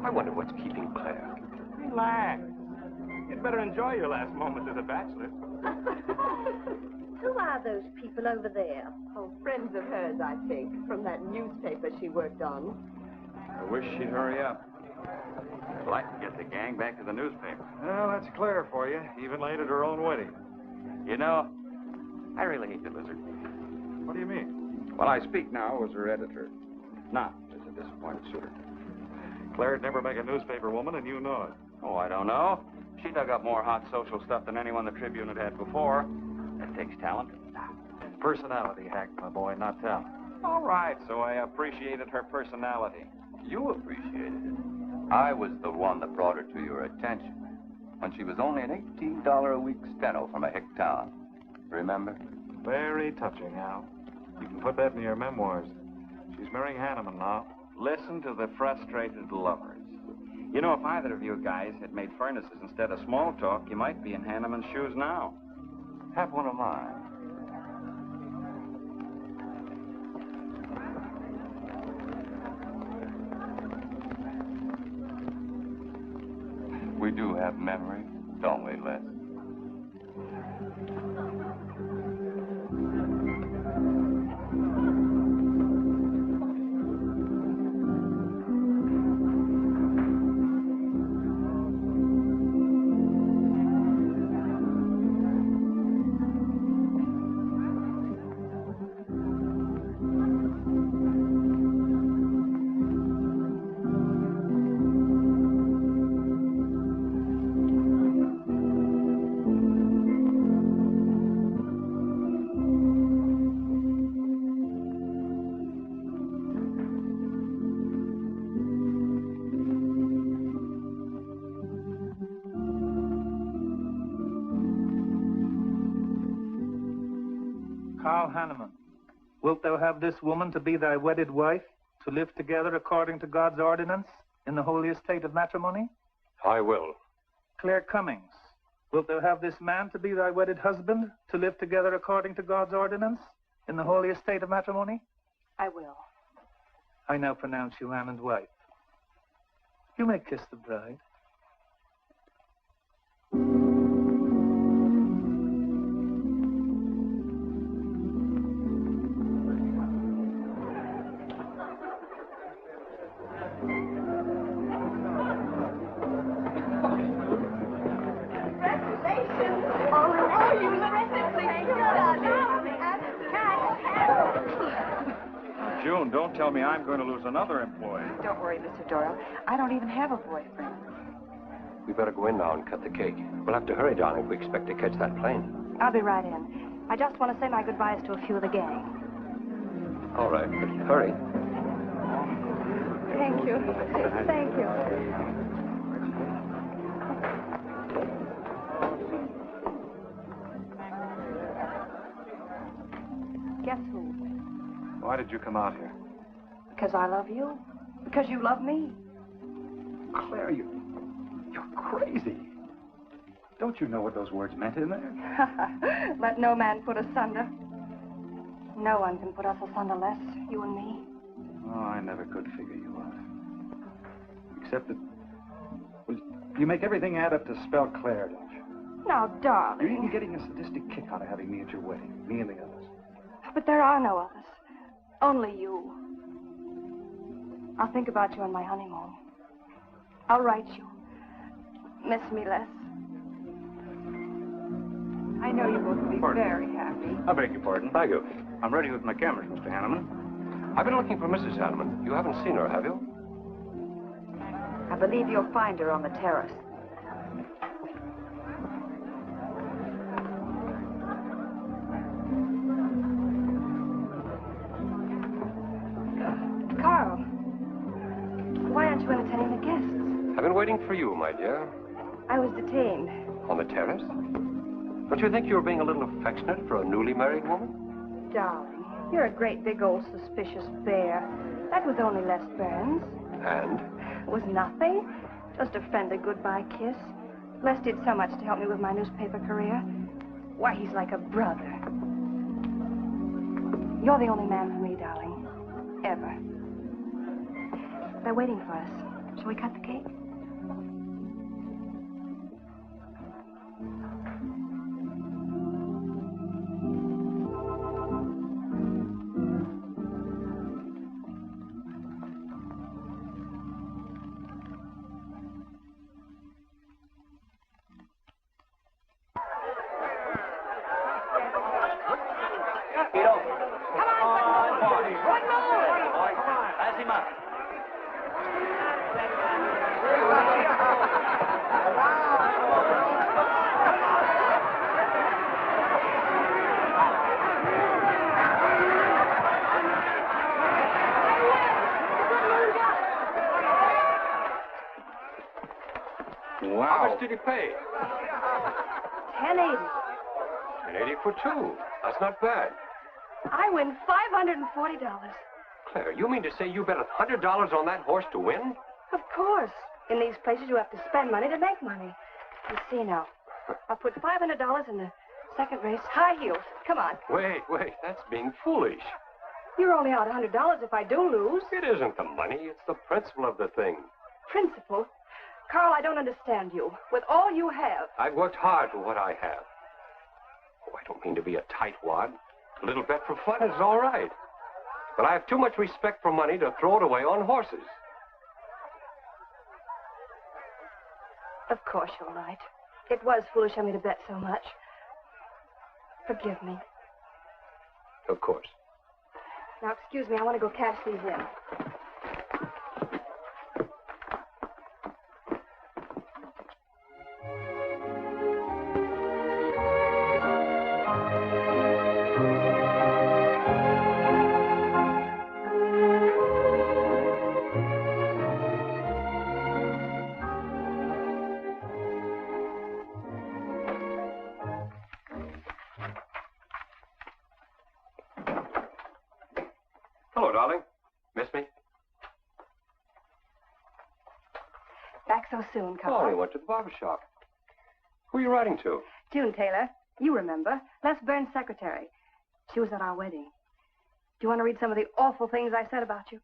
I wonder what's keeping Claire. Relax. You'd better enjoy your last moments as a bachelor. Who are those people over there? Oh, friends of hers, I think, from that newspaper she worked on. I wish she'd hurry up. I'd like to get the gang back to the newspaper. Well, that's Claire for you. Even late at her own wedding. You know, I really hate the lizard. What do you mean? Well, I speak now as her editor, not as a disappointed suitor. Claire'd never make a newspaper woman, and you know it. Oh, I don't know. She dug up more hot social stuff than anyone the Tribune had had before. That takes talent. Personality, Hack, my boy, not talent. All right, so I appreciated her personality. You appreciated it. I was the one that brought her to your attention when she was only an $18 a week steno from a hick town. Remember? Very touching, Al. You can put that in your memoirs. She's marrying Hanneman now. Listen to the frustrated lovers. You know, if either of you guys had made furnaces instead of small talk, you might be in Hanneman's shoes now. Have one of mine. We do have memory, don't we, Les? Hanneman, wilt thou have this woman to be thy wedded wife, to live together according to God's ordinance in the holy estate of matrimony? I will. Claire Cummings, wilt thou have this man to be thy wedded husband, to live together according to God's ordinance in the holy estate of matrimony? I will. I now pronounce you man and wife. You may kiss the bride. June, don't tell me I'm going to lose another employee. Don't worry, Mr. Doyle. I don't even have a boyfriend. We better go in now and cut the cake. We'll have to hurry, darling, if we expect to catch that plane. I'll be right in. I just want to say my goodbyes to a few of the gang. All right, but hurry. Thank you. Thank you. Guess who? Why did you come out here? Because I love you. Because you love me. Claire, you're crazy. Don't you know what those words meant in there? Let no man put asunder. No one can put us asunder less, you and me. Oh, I never could figure you out. Except that, well, you make everything add up to spell Claire, don't you? Now, darling. You're even getting a sadistic kick out of having me at your wedding, me and the others. But there are no others. Only you. I'll think about you on my honeymoon. I'll write you. Miss me less. I know you both will be very happy. I beg your pardon. Thank you. I'm ready with my cameras, Mr. Hanneman. I've been looking for Mrs. Hanneman. You haven't seen her, have you? I believe you'll find her on the terrace. Carl, why aren't you entertaining the guests? I've been waiting for you, my dear. I was detained. On the terrace? Don't you think you're being a little affectionate for a newly married woman? Darling, you're a great big old suspicious bear. That was only Les Burns. And? It was nothing. Just a friendly goodbye kiss. Les did so much to help me with my newspaper career. Why, he's like a brother. You're the only man for me, darling. Ever. They're waiting for us. Shall we cut the cake? How much did he pay? $10.80. $10.80 for two. That's not bad. I win $540. Claire, you mean to say you bet $100 on that horse to win? Of course. In these places, you have to spend money to make money. You see now. I'll put $500 in the second race. High heels. Come on. Wait. That's being foolish. You're only out $100 if I do lose. It isn't the money. It's the principle of the thing. Principle? Carl, I don't understand you. With all you have. I've worked hard for what I have. Oh, I don't mean to be a tightwad. A little bet for fun is all right. But I have too much respect for money to throw it away on horses. Of course you're right. It was foolish of me to bet so much. Forgive me. Of course. Now, excuse me. I want to go cash these in. Hello, darling. Miss me? Back so soon, Carl. Oh, we went to the barber shop. Who are you writing to? June Taylor. You remember. Les Burns' secretary. She was at our wedding. Do you want to read some of the awful things I said about you?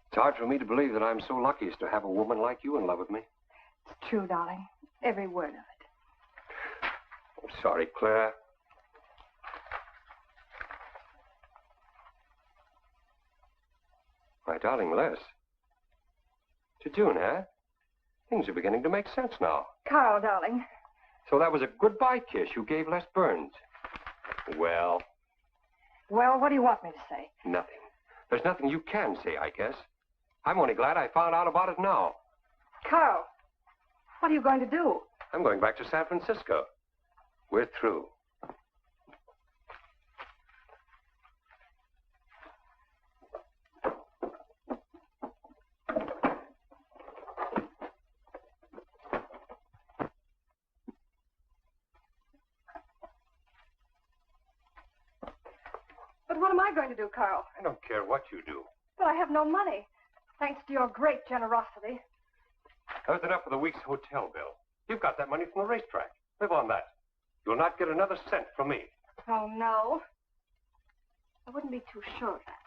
It's hard for me to believe that I'm so lucky as to have a woman like you in love with me. It's true, darling. Every word of it. I'm sorry, Claire. My darling Les. To June, huh? Things are beginning to make sense now. Carl, darling. So that was a goodbye kiss you gave Les Burns. Well, Well, what do you want me to say? nothing. There's nothing you can say, I guess. I'm only glad I found out about it now. Carl, what are you going to do? I'm going back to San Francisco. We're through. But what am I going to do, Carl? I don't care what you do. But I have no money. Thanks to your great generosity. That was enough for the week's hotel bill. You've got that money from the racetrack. Live on that. You'll not get another cent from me. Oh, no. I wouldn't be too sure of that.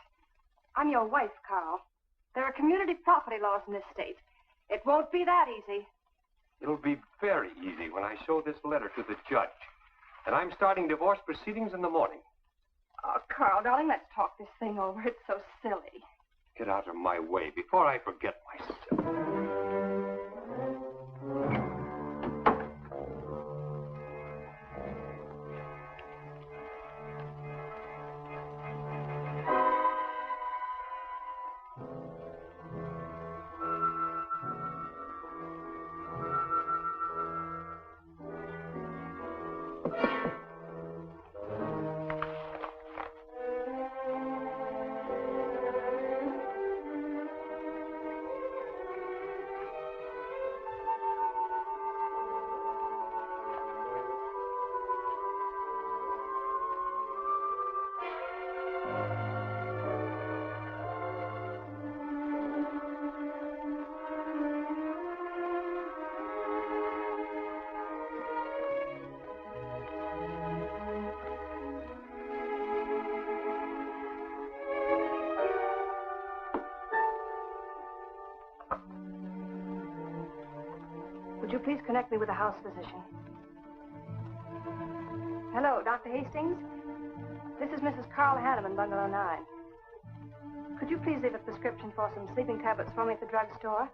I'm your wife, Carl. There are community property laws in this state. It won't be that easy. It'll be very easy when I show this letter to the judge. And I'm starting divorce proceedings in the morning. Oh, Carl, darling, let's talk this thing over. It's so silly. Get out of my way before I forget myself. Would you please connect me with a house physician? Hello, Dr. Hastings? This is Mrs. Carl Hanneman, Bungalow 9. Could you please leave a prescription for some sleeping tablets for me at the drugstore?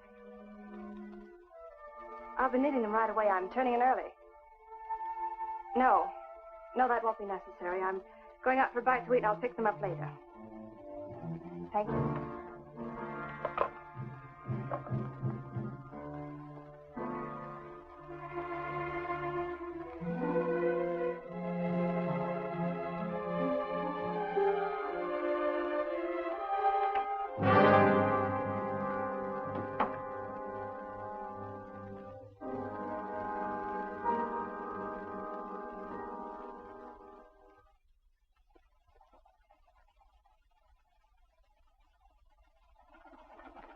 I'll be needing them right away. I'm turning in early. No, that won't be necessary. I'm going out for a bite to eat, and I'll pick them up later. Thank you.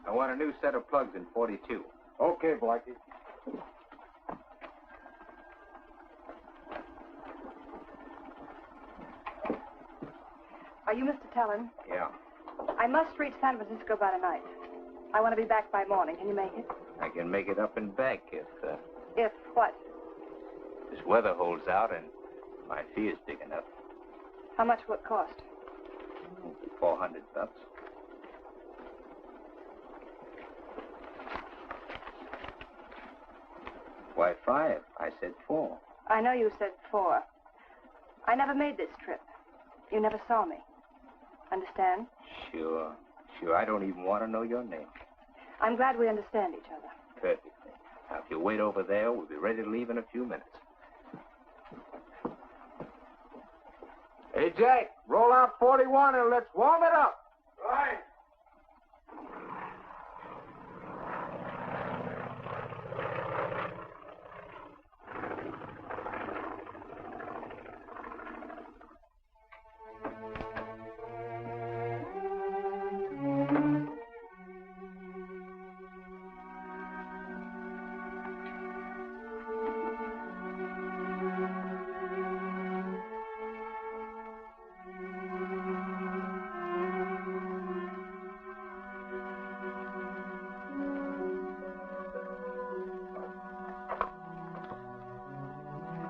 I want a new set of plugs in 42. Okay, Blackie. Are you Mr. Talon? Yeah. I must reach San Francisco by tonight. I want to be back by morning. Can you make it? I can make it up and back if If what? this weather holds out and my fee is big enough. How much will it cost? $400. Why, 5? I said 4. I know you said 4. I never made this trip. You never saw me. Understand? Sure. I don't even want to know your name. I'm glad we understand each other. Perfectly. Now, if you wait over there, we'll be ready to leave in a few minutes. Hey, Jack, roll out 41 and let's warm it up. Right.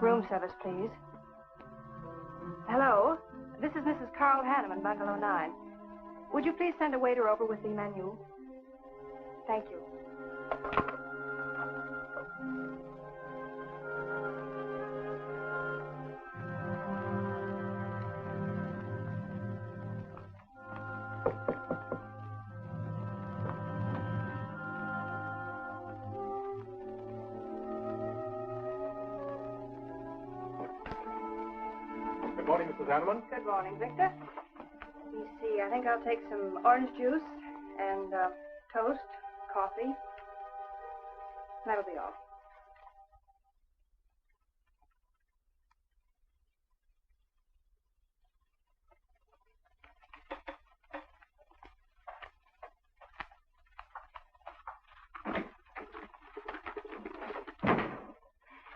Room service, please. Hello. This is Mrs. Carl Hanneman, Bungalow 9. Would you please send a waiter over with the menu? Thank you. Good morning, Mrs. Hanneman. Good morning, Victor. Let me see. I think I'll take some orange juice and toast, coffee. That'll be all.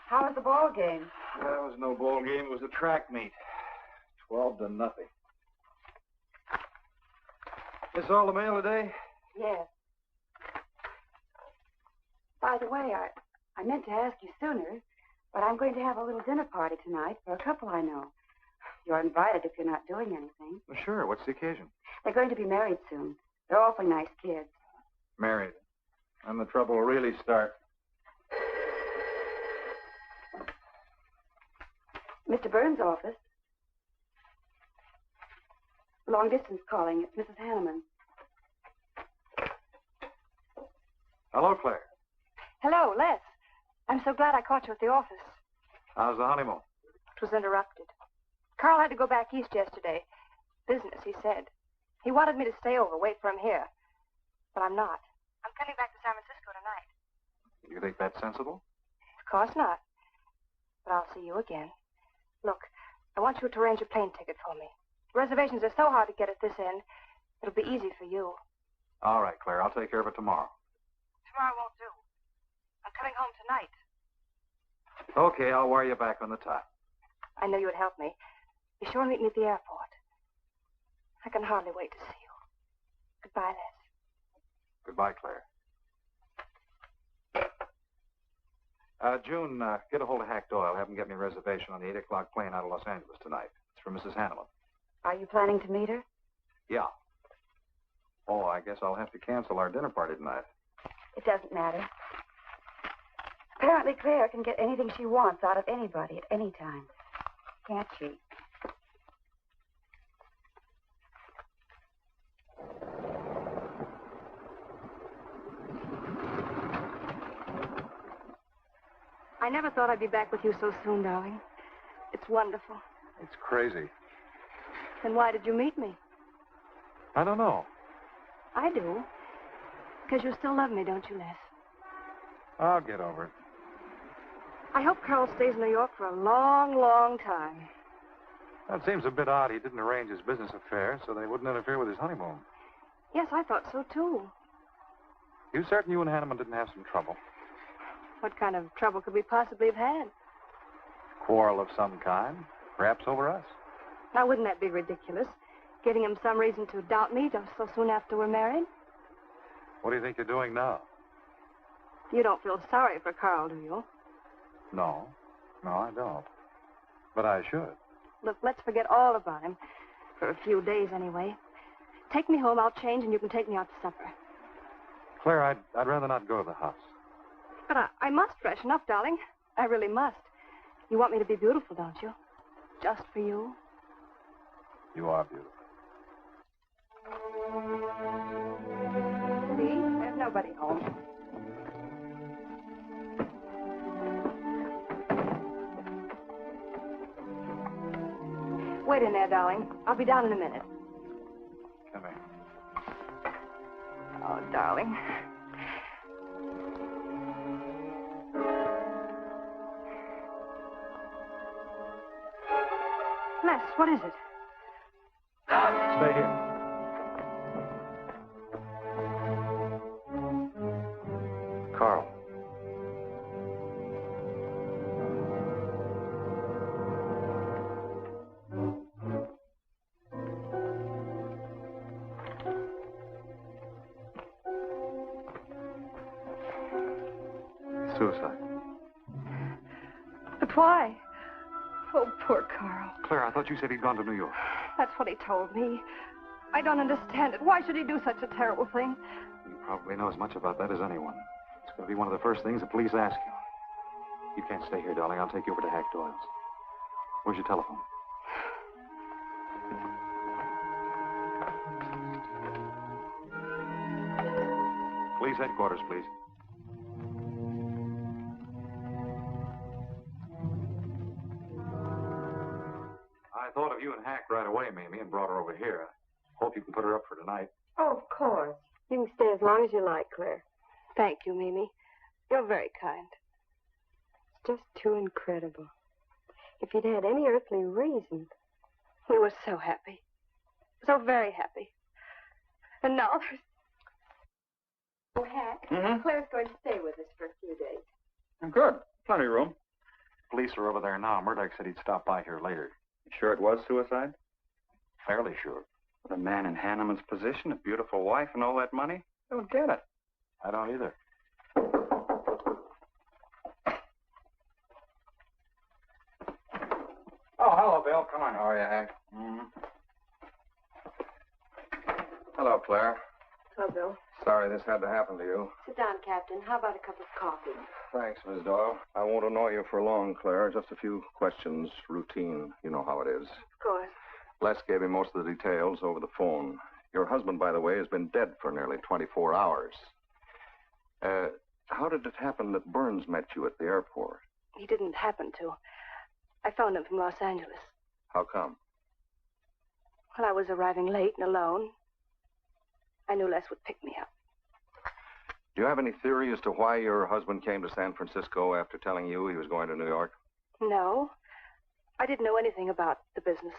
How was the ball game? That was no ball game. It was a track meet. 12-0. This all the mail today? Yes. By the way, I meant to ask you sooner, but I'm going to have a little dinner party tonight for a couple I know. You're invited if you're not doing anything. Well, sure. What's the occasion? They're going to be married soon. They're awfully nice kids. Married. And the trouble will really start. Mr. Burns' office. Long distance calling. It's Mrs. Hanneman. Hello, Claire. Hello, Les. I'm so glad I caught you at the office. How's the honeymoon? It was interrupted. Carl had to go back east yesterday. Business, he said. He wanted me to stay over, wait for him here. But I'm not. I'm coming back to San Francisco tonight. You think that's sensible? Of course not. But I'll see you again. Look, I want you to arrange a plane ticket for me. Reservations are so hard to get at this end. It'll be easy for you. All right, Claire. I'll take care of it tomorrow. Tomorrow won't do. I'm coming home tonight. Okay, I'll wire you back on the time. I know you'd help me. Be sure and meet me at the airport. I can hardly wait to see you. Goodbye, Les. Goodbye, Claire. June, get a hold of Hack Doyle. Have him get me a reservation on the 8 o'clock plane out of Los Angeles tonight. It's for Mrs. Hanneman. Are you planning to meet her? Yeah. Oh, I guess I'll have to cancel our dinner party tonight. It doesn't matter. Apparently Claire can get anything she wants out of anybody at any time. Can't she? I never thought I'd be back with you so soon, darling. It's wonderful. It's crazy. Then why did you meet me? I don't know. I do. Because you still love me, don't you, Les? I'll get over it. I hope Carl stays in New York for a long, long time. That seems a bit odd. He didn't arrange his business affairs so they wouldn't interfere with his honeymoon. Yes, I thought so, too. You certain you and Hanneman didn't have some trouble? What kind of trouble could we possibly have had? Quarrel of some kind? Perhaps over us? Now, wouldn't that be ridiculous? Giving him some reason to doubt me just so soon after we're married? What do you think you're doing now? You don't feel sorry for Carl, do you? No. No, I don't. But I should. Look, let's forget all about him. For a few days, anyway. Take me home, I'll change, and you can take me out to supper. Claire, I'd rather not go to the house. But I must freshen up, darling. I really must. You want me to be beautiful, don't you? Just for you? You are beautiful. See? There's nobody home. Wait in there, darling. I'll be down in a minute. Come here. Oh, darling. Les, what is it? Stay here. Carl. Suicide. But why? Oh, poor Carl. Claire, I thought you said he'd gone to New York. That's what he told me. I don't understand it. Why should he do such a terrible thing? You probably know as much about that as anyone. It's going to be one of the first things the police ask you. You can't stay here, darling. I'll take you over to Hack Doyle's. Where's your telephone? Police headquarters, please. I thought of you and Hack right away, Mamie, and brought her over here. Hope you can put her up for tonight. Oh, of course. You can stay as long as you like, Claire. Thank you, Mimi. You're very kind. It's just too incredible. If he'd had any earthly reason. We were so happy. So very happy. And now there's... Oh, Hack, Claire's going to stay with us for a few days. Good. Plenty of room. Police are over there now. Murdoch said he'd stop by here later. You sure it was suicide? Fairly sure. With a man in Hanneman's position, a beautiful wife, and all that money? I don't get it. I don't either. Oh, hello, Bill. Come on. How are you, Hank? Hello, Claire. Hello, Bill. Sorry this had to happen to you. Sit down, Captain. How about a cup of coffee? Thanks, Miss Doyle. I won't annoy you for long, Claire. Just a few questions. Routine. You know how it is. Of course. Les gave me most of the details over the phone. Your husband, by the way, has been dead for nearly 24 hours. How did it happen that Burns met you at the airport? He didn't happen to. I phoned him from Los Angeles. How come? Well, I was arriving late and alone. I knew Les would pick me up. Do you have any theory as to why your husband came to San Francisco after telling you he was going to New York? No. I didn't know anything about the business.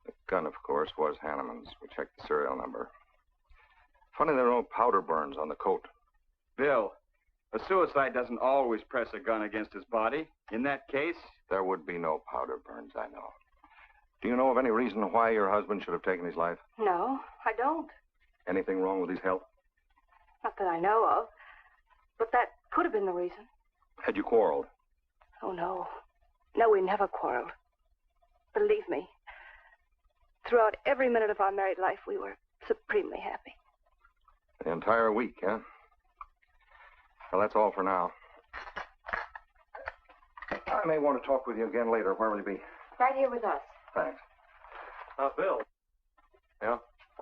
The gun, of course, was Hanneman's. We checked the serial number. Funny there are no powder burns on the coat. Bill, a suicide doesn't always press a gun against his body. In that case... There would be no powder burns, I know. Do you know of any reason why your husband should have taken his life? No, I don't. Anything wrong with his health? Not that I know of. But that could have been the reason. Had you quarreled? Oh, no. No, we never quarreled. Believe me, throughout every minute of our married life, we were supremely happy. The entire week, huh? Well, that's all for now. I may want to talk with you again later. Where will you be? Right here with us. Thanks. Bill. Yeah?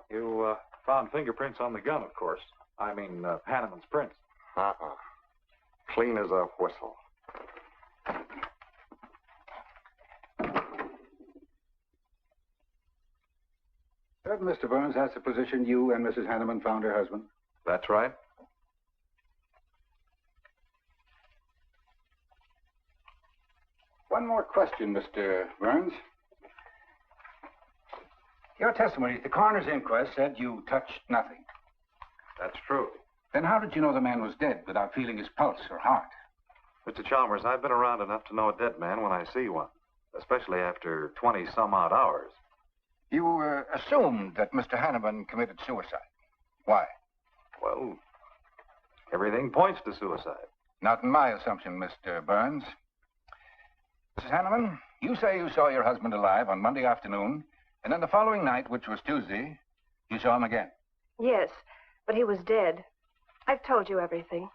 You found fingerprints on the gun, of course. I mean, Hanneman's prints. Uh-uh. Clean as a whistle. Certain, Mr. Burns, that's the position you and Mrs. Hanneman found her husband? That's right. One more question, Mr. Burns. Your testimony at the coroner's inquest said you touched nothing. That's true. Then how did you know the man was dead without feeling his pulse or heart? Mr. Chalmers, I've been around enough to know a dead man when I see one, especially after 20-some-odd hours. You assumed that Mr. Hanneman committed suicide. Why? Well, everything points to suicide. Not in my assumption, Mr. Burns. Mrs. Hanneman, you say you saw your husband alive on Monday afternoon, and then the following night, which was Tuesday, you saw him again. Yes, but he was dead. I've told you everything.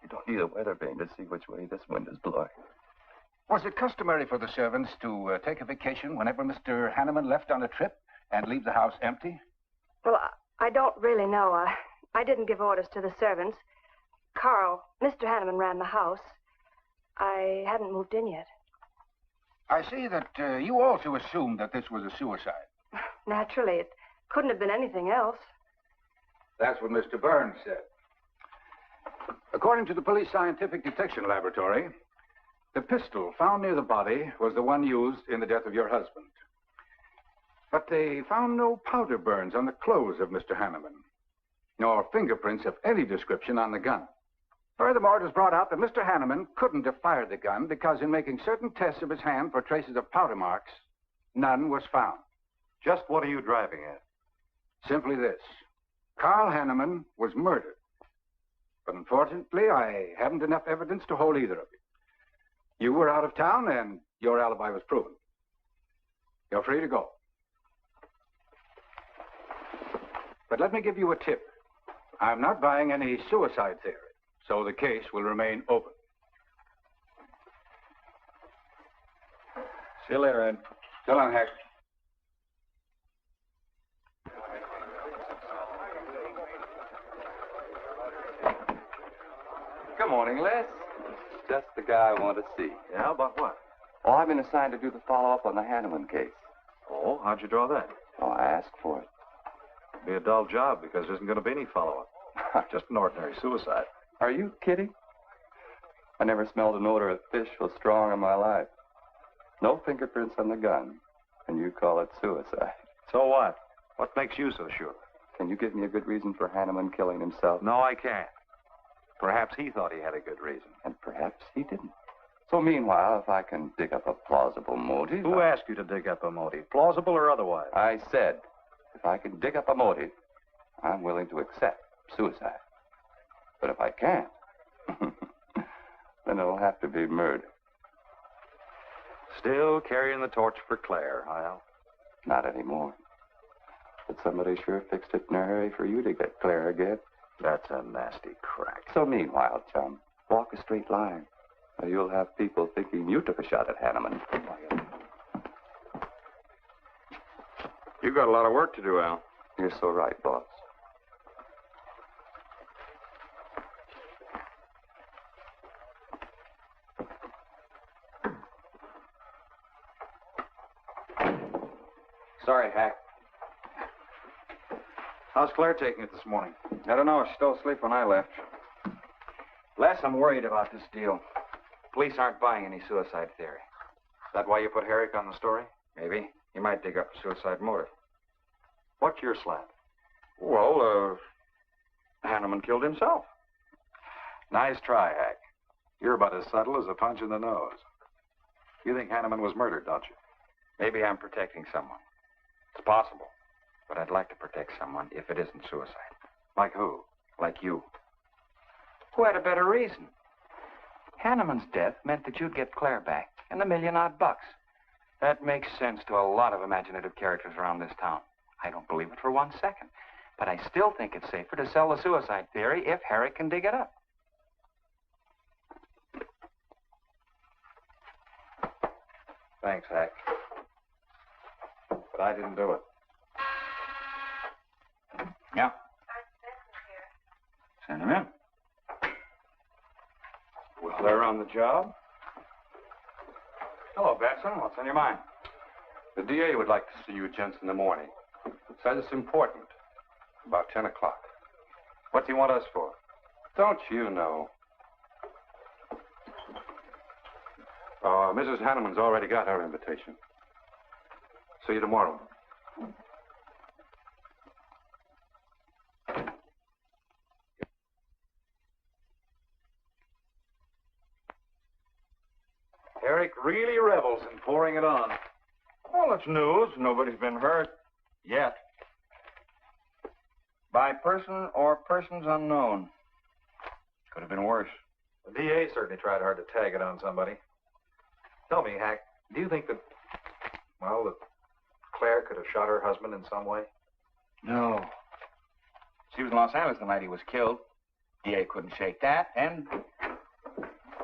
You don't need a weather vane to see which way this wind is blowing. Was it customary for the servants to take a vacation whenever Mr. Hanneman left on a trip and leave the house empty? Well, I don't really know. I didn't give orders to the servants. Carl, Mr. Hanneman ran the house. I hadn't moved in yet. I see that you also assumed that this was a suicide. Naturally, it couldn't have been anything else. That's what Mr. Burns said. According to the Police Scientific Detection Laboratory, the pistol found near the body was the one used in the death of your husband. But they found no powder burns on the clothes of Mr. Hanneman, nor fingerprints of any description on the gun. Furthermore, it was brought out that Mr. Hanneman couldn't have fired the gun because in making certain tests of his hand for traces of powder marks, none was found. Just what are you driving at? Simply this. Carl Hanneman was murdered. But unfortunately, I haven't enough evidence to hold either of you. You were out of town, and your alibi was proven. You're free to go. But let me give you a tip. I'm not buying any suicide theory, so the case will remain open. See you later, Ed. So long, Hack. Good morning, Les. Just the guy I want to see. Yeah, about what? Oh, I've been assigned to do the follow-up on the Hanneman case. Oh, how'd you draw that? Oh, I asked for it. Be a dull job because there isn't going to be any follow-up. Just an ordinary suicide. Are you kidding? I never smelled an odor of fish so strong in my life. No fingerprints on the gun, and you call it suicide. So what? What makes you so sure? Can you give me a good reason for Hanneman killing himself? No, I can't. Perhaps he thought he had a good reason. And perhaps he didn't. So meanwhile, if I can dig up a plausible motive... Who asked you to dig up a motive, plausible or otherwise? I said, if I can dig up a motive, I'm willing to accept suicide. But if I can't, then it'll have to be murder. Still carrying the torch for Claire, Hyle? Not anymore. But somebody sure fixed it in a hurry for you to get Claire again. That's a nasty crack. So meanwhile, chum, walk a straight line, or you'll have people thinking you took a shot at Hanneman. You've got a lot of work to do, Al. You're so right, boss. Sorry, Hack. How's Claire taking it this morning? I don't know. She's still asleep when I left. Les, I'm worried about this deal. Police aren't buying any suicide theory. Is that why you put Herrick on the story? Maybe. He might dig up a suicide motive. What's your slant? Well, Hanneman killed himself. Nice try, Hack. You're about as subtle as a punch in the nose. You think Hanneman was murdered, don't you? Maybe I'm protecting someone. It's possible. But I'd like to protect someone if it isn't suicide. Like who? Like you. Who had a better reason? Hanneman's death meant that you'd get Claire back and the $1,000,000-odd bucks. That makes sense to a lot of imaginative characters around this town. I don't believe it for 1 second. But I still think it's safer to sell the suicide theory if Herrick can dig it up. Thanks, Hack. But I didn't do it. Yeah. Send him in. Was Claire on the job? Hello, Vincent. What's on your mind? The DA would like to see you gents in the morning. Says it's important. About 10 o'clock. What do you want us for? Don't you know? Mrs. Hanneman's already got her invitation. See you tomorrow. Herrick really revels in pouring it on. Well, it's news. Nobody's been hurt. Yet. By person or persons unknown. Could have been worse. The DA certainly tried hard to tag it on somebody. Tell me, Hack, do you think that Claire could have shot her husband in some way? No. She was in Los Angeles the night he was killed. DA couldn't shake that, and...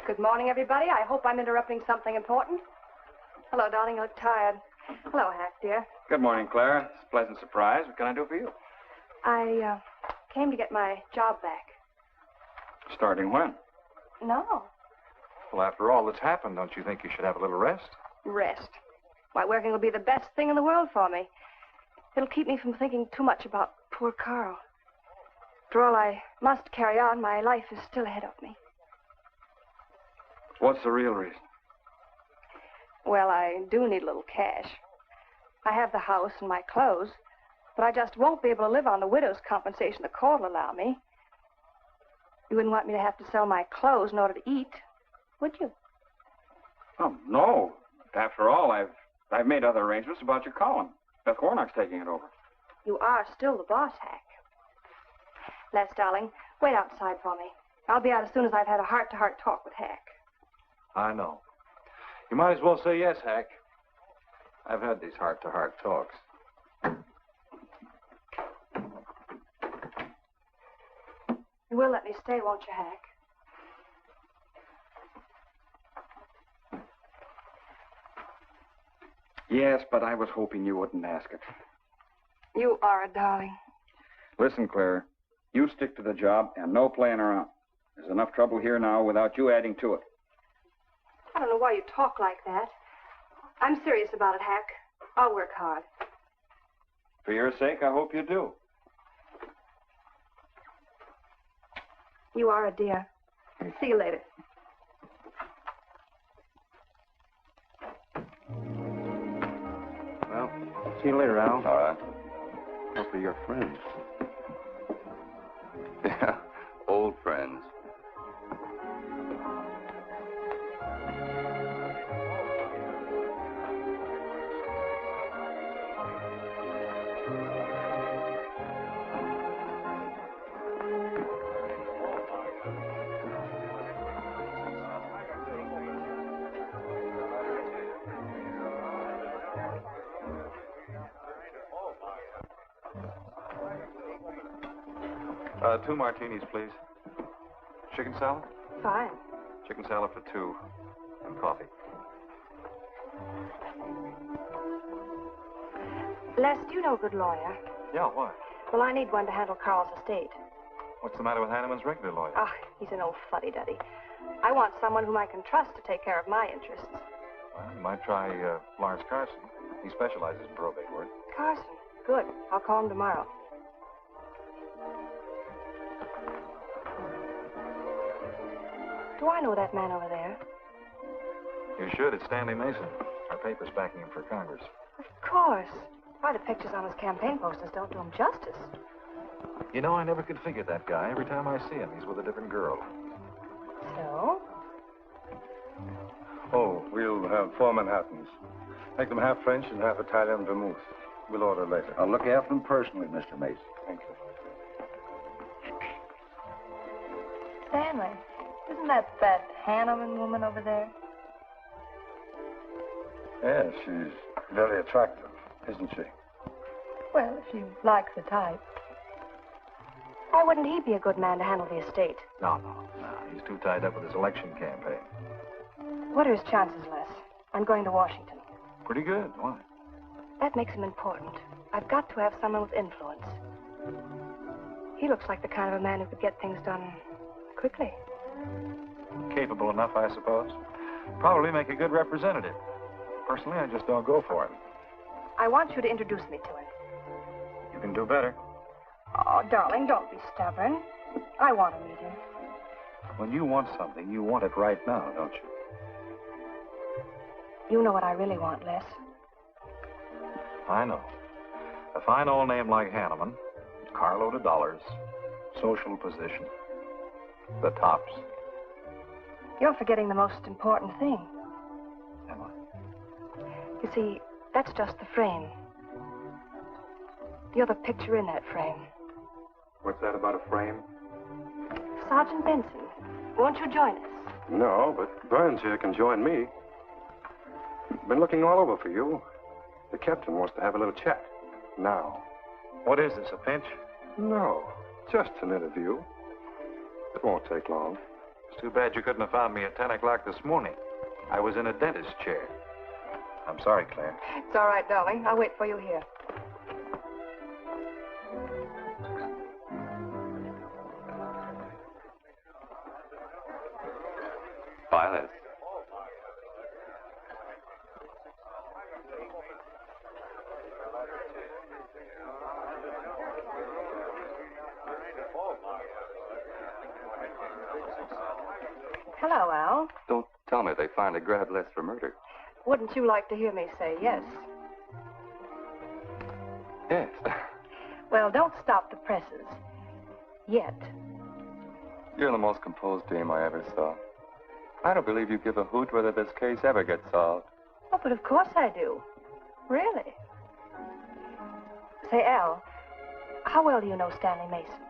Good morning, everybody. I hope I'm interrupting something important. Hello, darling. You look tired. Hello, Hack, dear. Good morning, Claire. It's a pleasant surprise. What can I do for you? I came to get my job back. Starting when? No. Well, after all that's happened, don't you think you should have a little rest? Rest. Why, working will be the best thing in the world for me. It'll keep me from thinking too much about poor Carl. After all, I must carry on. My life is still ahead of me. What's the real reason? Well, I do need a little cash. I have the house and my clothes, but I just won't be able to live on the widow's compensation the court will allow me. You wouldn't want me to have to sell my clothes in order to eat, would you? Oh, no. After all, I've made other arrangements about your column. Beth Warnock's taking it over. You are still the boss, Hack. Les, darling, wait outside for me. I'll be out as soon as I've had a heart-to-heart talk with Hack. I know. You might as well say yes, Hack. I've had these heart-to-heart talks. You will let me stay, won't you, Hack? Yes, but I was hoping you wouldn't ask it. You are a darling. Listen, Claire, you stick to the job and no playing around. There's enough trouble here now without you adding to it. I don't know why you talk like that. I'm serious about it, Hack. I'll work hard. For your sake, I hope you do. You are a dear. See you later. Well, see you later, Al. All right. Hopefully you're friends. Yeah, old friends. Two martinis, please. Chicken salad? Fine. Chicken salad for two. And coffee. Les, do you know a good lawyer? Yeah, why? Well, I need one to handle Carl's estate. What's the matter with Hanneman's regular lawyer? Ah, he's an old fuddy-duddy. I want someone whom I can trust to take care of my interests. Well, you might try Lawrence Carson. He specializes in probate work. Carson? Good. I'll call him tomorrow. Do I know that man over there? You should. It's Stanley Mason. Our paper's backing him for Congress. Of course. Why, the pictures on his campaign posters don't do him justice. You know, I never could figure that guy. Every time I see him, he's with a different girl. So? Oh, we'll have 4 Manhattans. Make them half French and half Italian vermouth. We'll order later. I'll look after them personally, Mr. Mason. Thank you. Stanley, Isn't that Hanneman woman over there? Yes, she's very attractive, isn't she? Well, if you like the type. Why wouldn't he be a good man to handle the estate? No. He's too tied up with his election campaign. What are his chances, Les? I'm going to Washington. Pretty good. Why? That makes him important. I've got to have someone with influence. He looks like the kind of a man who could get things done quickly. Capable enough, I suppose. Probably make a good representative. Personally, I just don't go for him. I want you to introduce me to him. You can do better. Oh, darling, don't be stubborn. I want to meet him. When you want something, you want it right now, don't you? You know what I really want, Les. I know. A fine old name like Hanneman, carload of dollars, social position, the tops. You're forgetting the most important thing. Am I? You see, that's just the frame. You're the picture in that frame. What's that about a frame? Sergeant Vincent, won't you join us? No, but Burns here can join me. Been looking all over for you. The captain wants to have a little chat. Now. What is this, a pinch? No, just an interview. It won't take long. It's too bad you couldn't have found me at 10 o'clock this morning. I was in a dentist's chair. I'm sorry, Claire. It's all right, darling. I'll wait for you here. Violet. Hello, Al. Don't tell me they finally grabbed Les for murder. Wouldn't you like to hear me say yes? Yes. Well, don't stop the presses. Yet. You're the most composed dame I ever saw. I don't believe you give a hoot whether this case ever gets solved. Oh, but of course I do. Really. Say, Al, how well do you know Stanley Mason?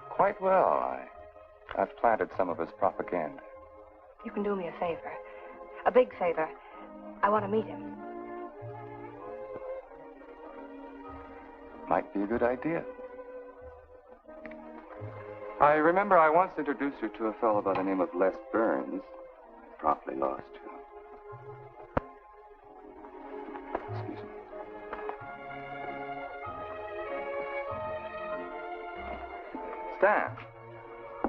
Quite well. I've planted some of his propaganda. You can do me a favor. A big favor. I want to meet him. Might be a good idea. I remember I once introduced you to a fellow by the name of Les Burns. Promptly lost you. Excuse me. Stan,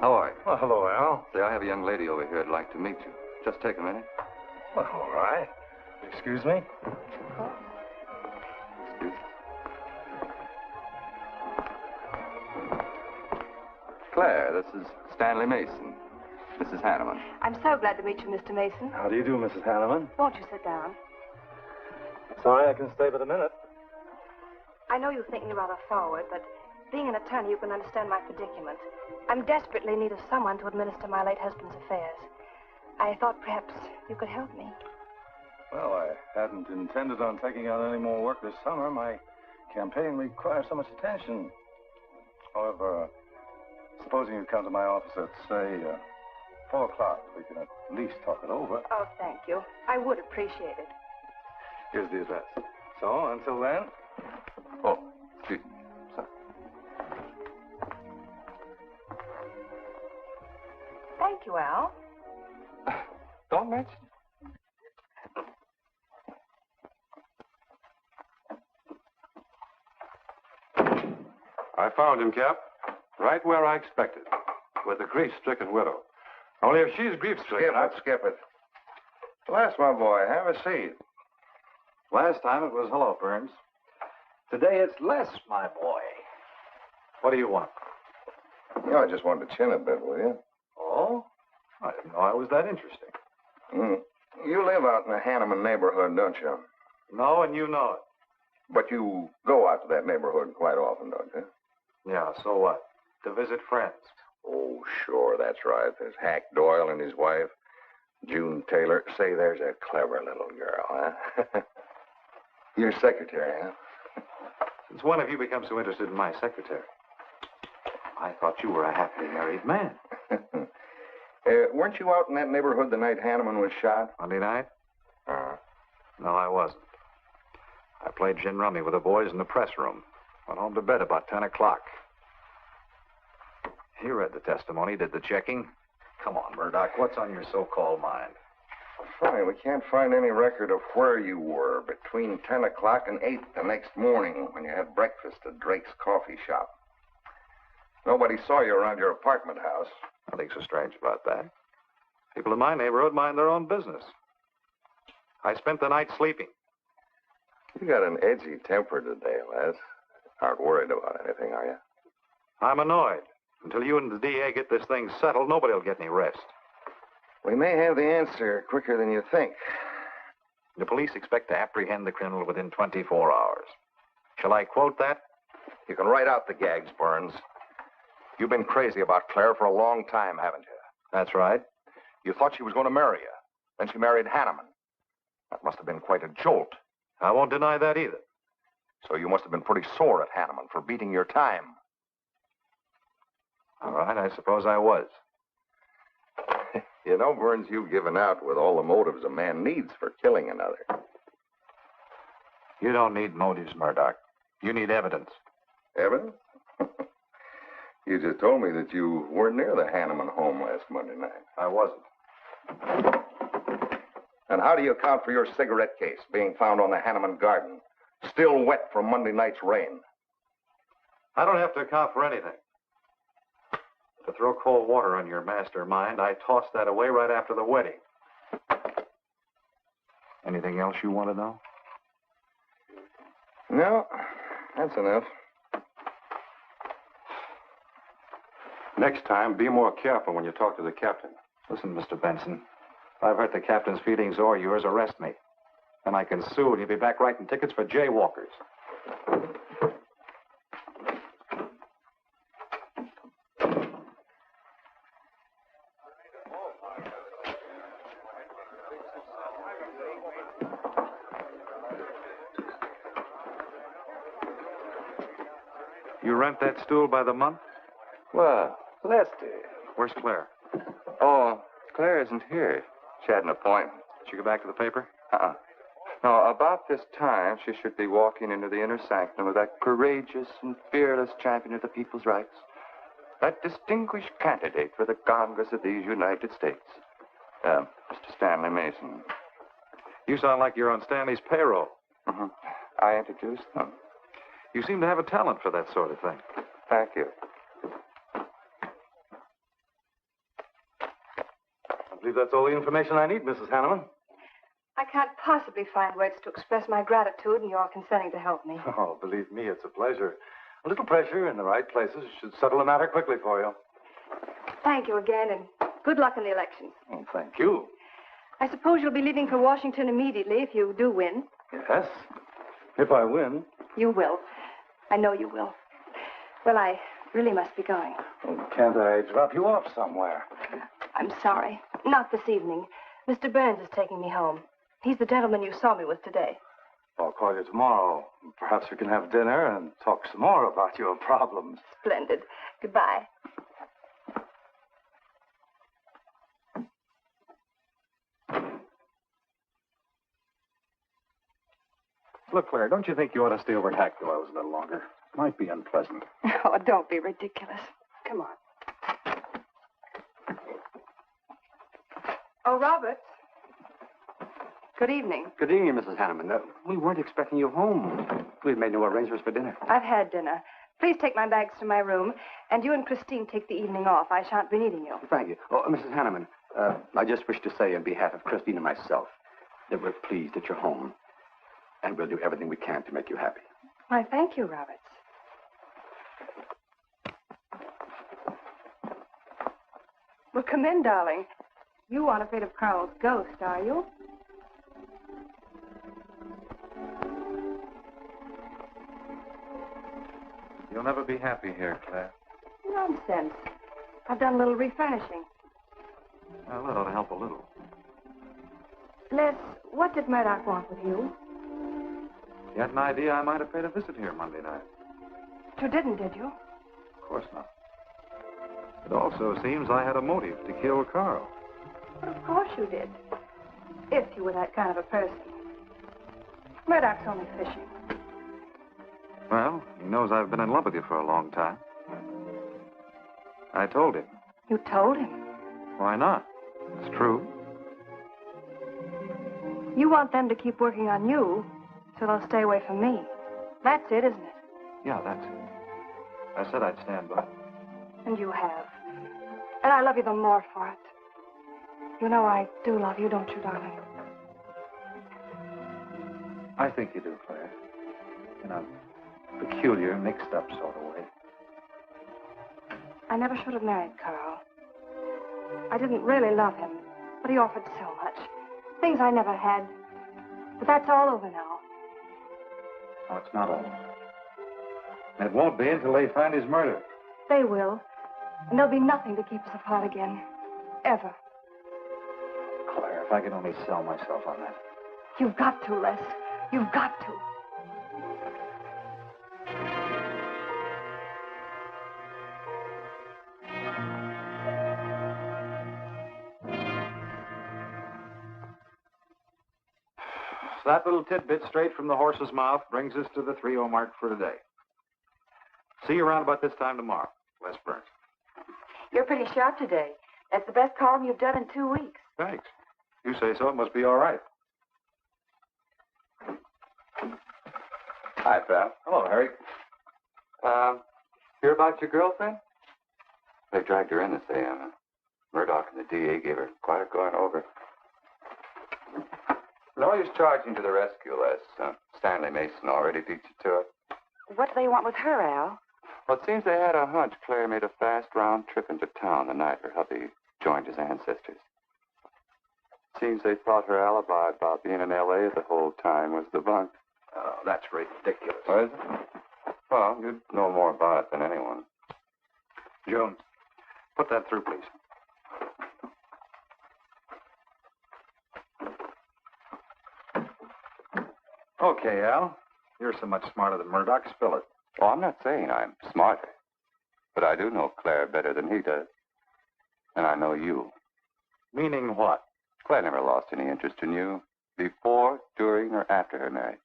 how are you? Well, hello, Al. Say, I have a young lady over here who'd like to meet you. Just take a minute. Well, all right. Excuse me? Excuse me. Claire, this is Stanley Mason. Mrs. Hanneman. I'm so glad to meet you, Mr. Mason. How do you do, Mrs. Hanneman? Won't you sit down? Sorry, I can stay but a minute. I know you think me rather forward, but being an attorney, you can understand my predicament. I'm desperately in need of someone to administer my late husband's affairs. I thought perhaps you could help me. Well, I hadn't intended on taking on any more work this summer. My campaign requires so much attention. However, supposing you come to my office at, say, 4 o'clock, we can at least talk it over. Oh, thank you. I would appreciate it. Here's the address. So, until then... Oh, excuse me. Sorry. Thank you, Al. Don't mention it. I found him, Cap. Right where I expected. With a grief-stricken widow. Only if she's grief-stricken... Skip it. Les, my boy, have a seat. Last time it was hello, Burns. Today it's Les, my boy. What do you want? You know, I just wanted to chin a bit, will you? Oh? I didn't know I was that interesting. You live out in the Hanneman neighborhood, don't you? No, and you know it. But you go out to that neighborhood quite often, don't you? Yeah, so what? To visit friends. Oh, sure, that's right. There's Hack Doyle and his wife, June Taylor. Say, there's a clever little girl, huh? Your secretary, huh? Since when have you become so interested in my secretary? I thought you were a happily married man. Weren't you out in that neighborhood the night Hanneman was shot? Monday night? No, I wasn't. I played gin rummy with the boys in the press room. Went home to bed about 10 o'clock. He read the testimony, did the checking. Come on, Murdoch, what's on your so-called mind? Funny, we can't find any record of where you were between 10 o'clock and 8 the next morning when you had breakfast at Drake's coffee shop. Nobody saw you around your apartment house. Nothing so strange about that. People in my neighborhood mind their own business. I spent the night sleeping. You got an edgy temper today, Les. Aren't worried about anything, are you? I'm annoyed. Until you and the DA get this thing settled, nobody will get any rest. We may have the answer quicker than you think. The police expect to apprehend the criminal within 24 hours. Shall I quote that? You can write out the gags, Burns. You've been crazy about Claire for a long time, haven't you? That's right. You thought she was going to marry you. Then she married Hanneman. That must have been quite a jolt. I won't deny that either. So you must have been pretty sore at Hanneman for beating your time. All right, I suppose I was. You know, Burns, you've given out with all the motives a man needs for killing another. You don't need motives, Murdoch. You need evidence. Evidence? You just told me that you weren't near the Hanneman home last Monday night. I wasn't. And how do you account for your cigarette case being found on the Hanneman garden, still wet from Monday night's rain? I don't have to account for anything. To throw cold water on your mastermind, I tossed that away right after the wedding. Anything else you want to know? No, that's enough. Next time, be more careful when you talk to the captain. Listen, Mr. Benson. If I've hurt the captain's feelings or yours, arrest me. Then I can sue, and you'll be back writing tickets for jaywalkers. You rent that stool by the month? Well, Lefty. Where's Claire? Oh, Claire isn't here. She had an appointment. Did she go back to the paper? No, about this time, she should be walking into the inner sanctum of that courageous and fearless champion of the people's rights. That distinguished candidate for the Congress of these United States. Mr. Stanley Mason. You sound like you're on Stanley's payroll. Mm-hmm. I introduced them. You seem to have a talent for that sort of thing. Thank you. I believe that's all the information I need, Mrs. Hanneman. I can't possibly find words to express my gratitude in your consenting to help me. Oh, believe me, it's a pleasure. A little pressure in the right places should settle the matter quickly for you. Thank you again, and good luck in the elections. Oh, thank you. I suppose you'll be leaving for Washington immediately if you do win. Yes, if I win. You will. I know you will. Well, I really must be going. Oh, can't I drop you off somewhere? I'm sorry. Not this evening. Mr. Burns is taking me home. He's the gentleman you saw me with today. I'll call you tomorrow. Perhaps we can have dinner and talk some more about your problems. Splendid. Goodbye. Look, Claire, don't you think you ought to stay over at Hack Doyle's a little longer? Might be unpleasant. Oh, don't be ridiculous. Come on. Oh, Roberts. Good evening. Good evening, Mrs. Hanneman. We weren't expecting you home. We've made no arrangements for dinner. I've had dinner. Please take my bags to my room, and you and Christine take the evening off. I shan't be needing you. Thank you. Oh, Mrs. Hanneman, I just wish to say on behalf of Christine and myself that we're pleased that you're home, and we'll do everything we can to make you happy. Why, thank you, Roberts. Well, come in, darling. You aren't afraid of Carl's ghost, are you? You'll never be happy here, Claire. Nonsense. I've done a little refurnishing. Well, that ought to help a little. Les, what did Murdoch want with you? You had an idea I might have paid a visit here Monday night. You didn't, did you? Of course not. It also seems I had a motive to kill Carl. But of course you did. If you were that kind of a person. Murdoch's only fishing. Well, he knows I've been in love with you for a long time. I told him. You told him? Why not? It's true. You want them to keep working on you, so they'll stay away from me. That's it, isn't it? Yeah, that's it. I said I'd stand by. And you have. And I love you the more for it. You know I do love you, don't you, darling? I think you do, Claire. In a peculiar, mixed-up sort of way. I never should have married Carl. I didn't really love him, but he offered so much. Things I never had. But that's all over now. No, it's not all. And it won't be until they find his murder. They will. And there'll be nothing to keep us apart again. Ever. Claire, if I could only sell myself on that. You've got to, Les. You've got to. So that little tidbit straight from the horse's mouth brings us to the 3:00 mark for today. See you around about this time tomorrow. Les Burns. You're pretty sharp today. That's the best column you've done in 2 weeks. Thanks. You say so, it must be all right. Hi, pal. Hello, Herrick. Hear about your girlfriend? They dragged her in this AM. Murdoch and the DA gave her quite a going over. Lawyer's charging to the rescue, Les. Stanley Mason already beat you to it. What do they want with her, Al? Well, it seems they had a hunch Claire made a fast round trip into town the night her hubby joined his ancestors. Seems they thought her alibi about being in L.A. the whole time was the bunk. Oh, that's ridiculous. What is it? Well, you'd know more about it than anyone. Jones, put that through, please. Okay, Al. You're so much smarter than Murdoch. Spill it. Oh, I'm not saying I'm smarter. But I do know Claire better than he does. And I know you. Meaning what? Claire never lost any interest in you before, during, or after her marriage.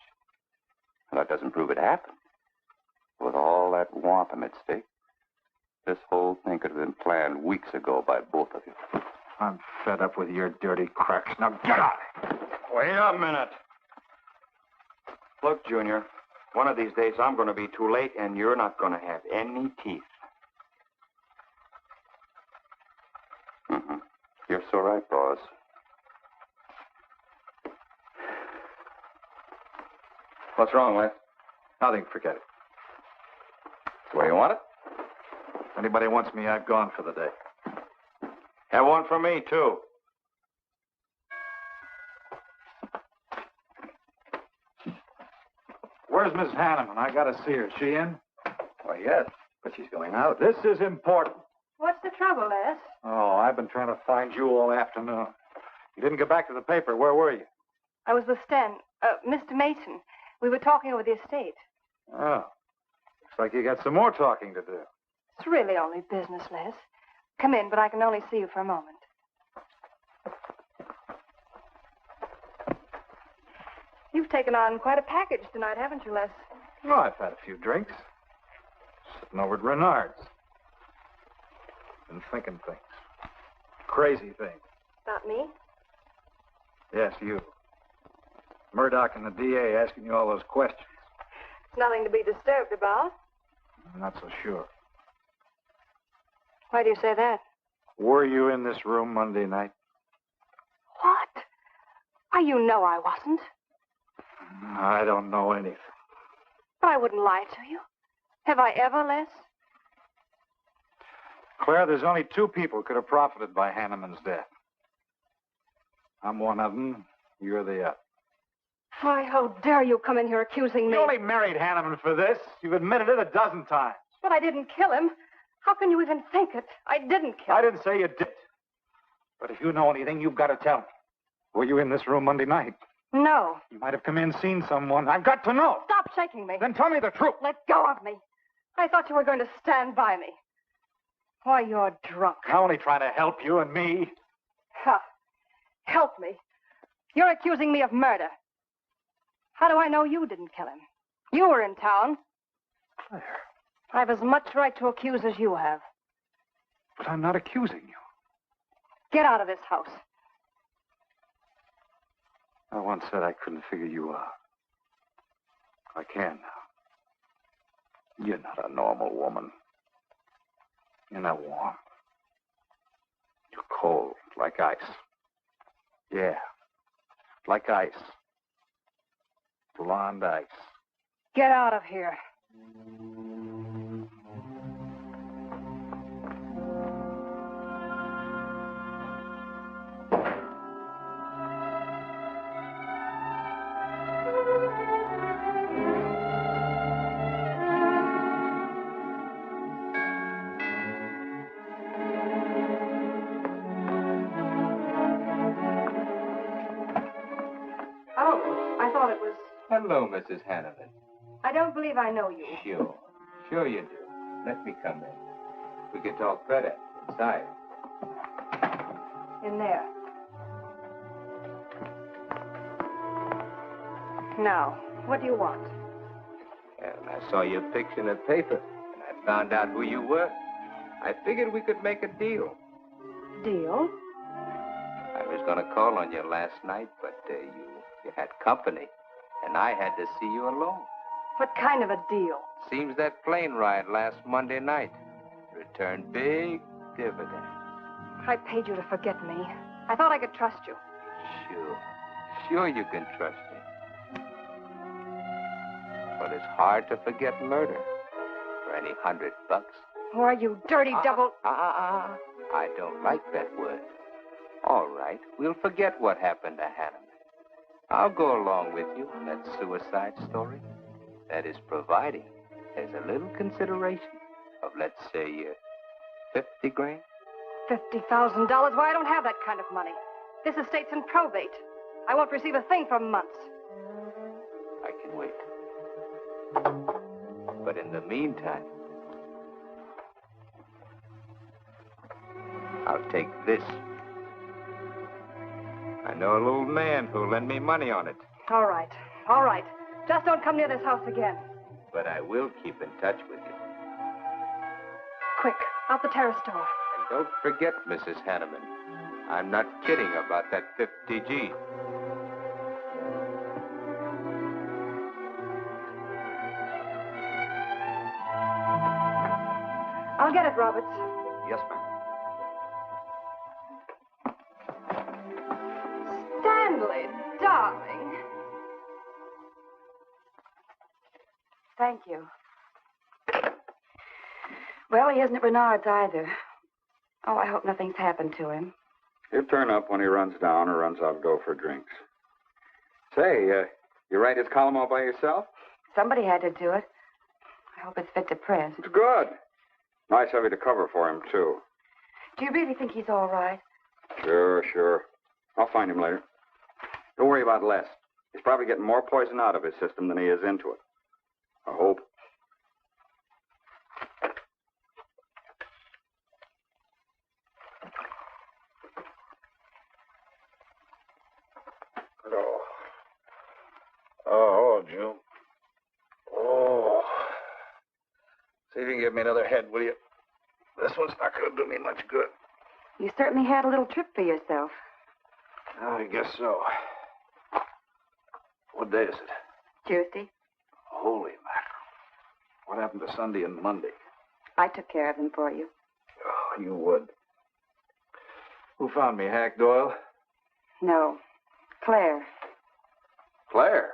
And that doesn't prove it happened. With all that wampum at stake, this whole thing could have been planned weeks ago by both of you. I'm fed up with your dirty cracks. Now get out! Wait a minute. Look, Junior, one of these days I'm going to be too late and you're not going to have any teeth. Mm-hmm. You're so right, boss. What's wrong, Les? Nothing. Forget it. That's the way you want it? If anybody wants me, I've gone for the day. Have one for me, too. Where's Miss Hanneman? I gotta see her. Is she in? Why, yes, but she's going out. This is important. What's the trouble, Les? Oh, I've been trying to find you all afternoon. You didn't get back to the paper. Where were you? I was with Mr. Mason. We were talking over the estate. Oh. Looks like you got some more talking to do. It's really only business, Les. Come in, but I can only see you for a moment. You've taken on quite a package tonight, haven't you, Les? Oh, I've had a few drinks. Sitting over at Renard's. Been thinking things. Crazy things. About me? Yes, you. Murdoch and the DA asking you all those questions. It's nothing to be disturbed about. I'm not so sure. Why do you say that? Were you in this room Monday night? What? Why, you know I wasn't. I don't know anything. But I wouldn't lie to you. Have I ever, Les? Claire, there's only two people who could have profited by Hanneman's death. I'm one of them. You're the other. Why, how dare you come in here accusing me? You only married Hanneman for this. You've admitted it a dozen times. But I didn't kill him. How can you even think it? I didn't kill him. I didn't say you did. But if you know anything, you've got to tell me. Were you in this room Monday night? No. You might have come in, seen someone. I've got to know. Stop shaking me. Then tell me the truth. Let go of me. I thought you were going to stand by me. Why, you're drunk. I'm only trying to help you and me. Ha! Help me. You're accusing me of murder. How do I know you didn't kill him? You were in town. Claire. I've as much right to accuse as you have. But I'm not accusing you. Get out of this house. I once said I couldn't figure you out. I can now. You're not a normal woman. You're not warm. You're cold, like ice. Yeah, like ice. Blonde ice. Get out of here. Hello, Mrs. Hanneman. I don't believe I know you. Sure you do. Let me come in. We can talk better inside. In there. Now, what do you want? Well, I saw your picture in the paper, and I found out who you were. I figured we could make a deal. Deal? I was going to call on you last night, but you had company. And I had to see you alone. What kind of a deal? Seems that plane ride last Monday night returned big dividends. I paid you to forget me. I thought I could trust you. Sure you can trust me. But it's hard to forget murder for any $100. Why, you dirty double... I don't like that word. All right, we'll forget what happened to Hanneman. I'll go along with you on that suicide story. That is providing there's a little consideration of, let's say, 50 grand. $50,000? Why, I don't have that kind of money. This estate's in probate. I won't receive a thing for months. I can wait. But in the meantime, I'll take this. I know a little man who'll lend me money on it. All right. All right. Just don't come near this house again. But I will keep in touch with you. Quick, out the terrace door. And don't forget, Mrs. Hanneman, I'm not kidding about that 50G. I'll get it, Roberts. Yes, ma'am. Stanley, darling. Thank you. Well, he isn't at Bernard's either. Oh, I hope nothing's happened to him. He'll turn up when he runs down or runs out to go for drinks. Say, you write his column all by yourself? Somebody had to do it. I hope it's fit to press. It's good. Nice of you to cover for him, too. Do you really think he's all right? Sure. I'll find him later. Don't worry about Les. He's probably getting more poison out of his system than he is into it. I hope. Oh, June. Oh. See if you can give me another head, will you? This one's not going to do me much good. You certainly had a little trip for yourself. I guess so. What day is it? Tuesday. Holy mackerel. What happened to Sunday and Monday? I took care of them for you. Oh, you would. Who found me, Hack Doyle? No. Claire. Claire?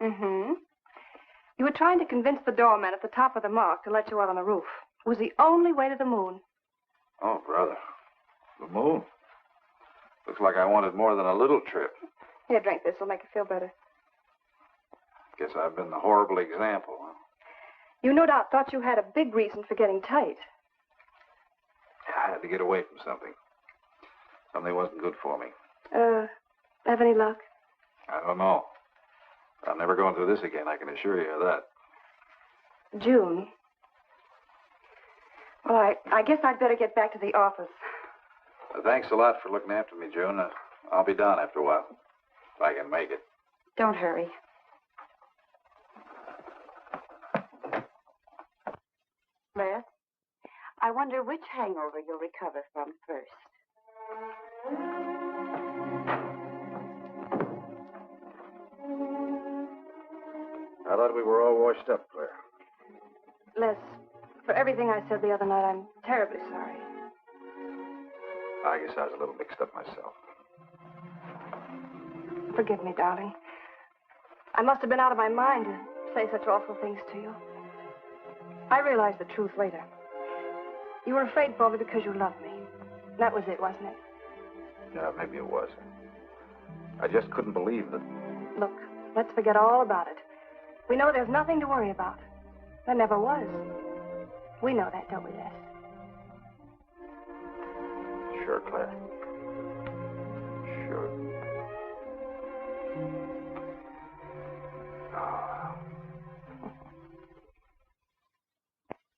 Mm-hmm. You were trying to convince the doorman at the top of the mark to let you out on the roof. It was the only way to the moon. Oh, brother. The moon? Looks like I wanted more than a little trip. Here, drink this. It'll make you feel better. Guess I've been the horrible example, huh? You no doubt thought you had a big reason for getting tight. I had to get away from something. Something wasn't good for me. Have any luck? I don't know. I'm never going through this again, I can assure you of that. June. Well, I guess I'd better get back to the office. Thanks a lot for looking after me, June. I'll be down after a while, if I can make it. Don't hurry. Les, I wonder which hangover you'll recover from first. I thought we were all washed up, Claire. Les, for everything I said the other night, I'm terribly sorry. I guess I was a little mixed up myself. Forgive me, darling. I must have been out of my mind to say such awful things to you. I realized the truth later. You were afraid for me because you loved me. That was it, wasn't it? Yeah, maybe it was. I just couldn't believe that. Look, let's forget all about it. We know there's nothing to worry about. There never was. We know that, don't we, Les? Sure, Claire. Sure. Oh.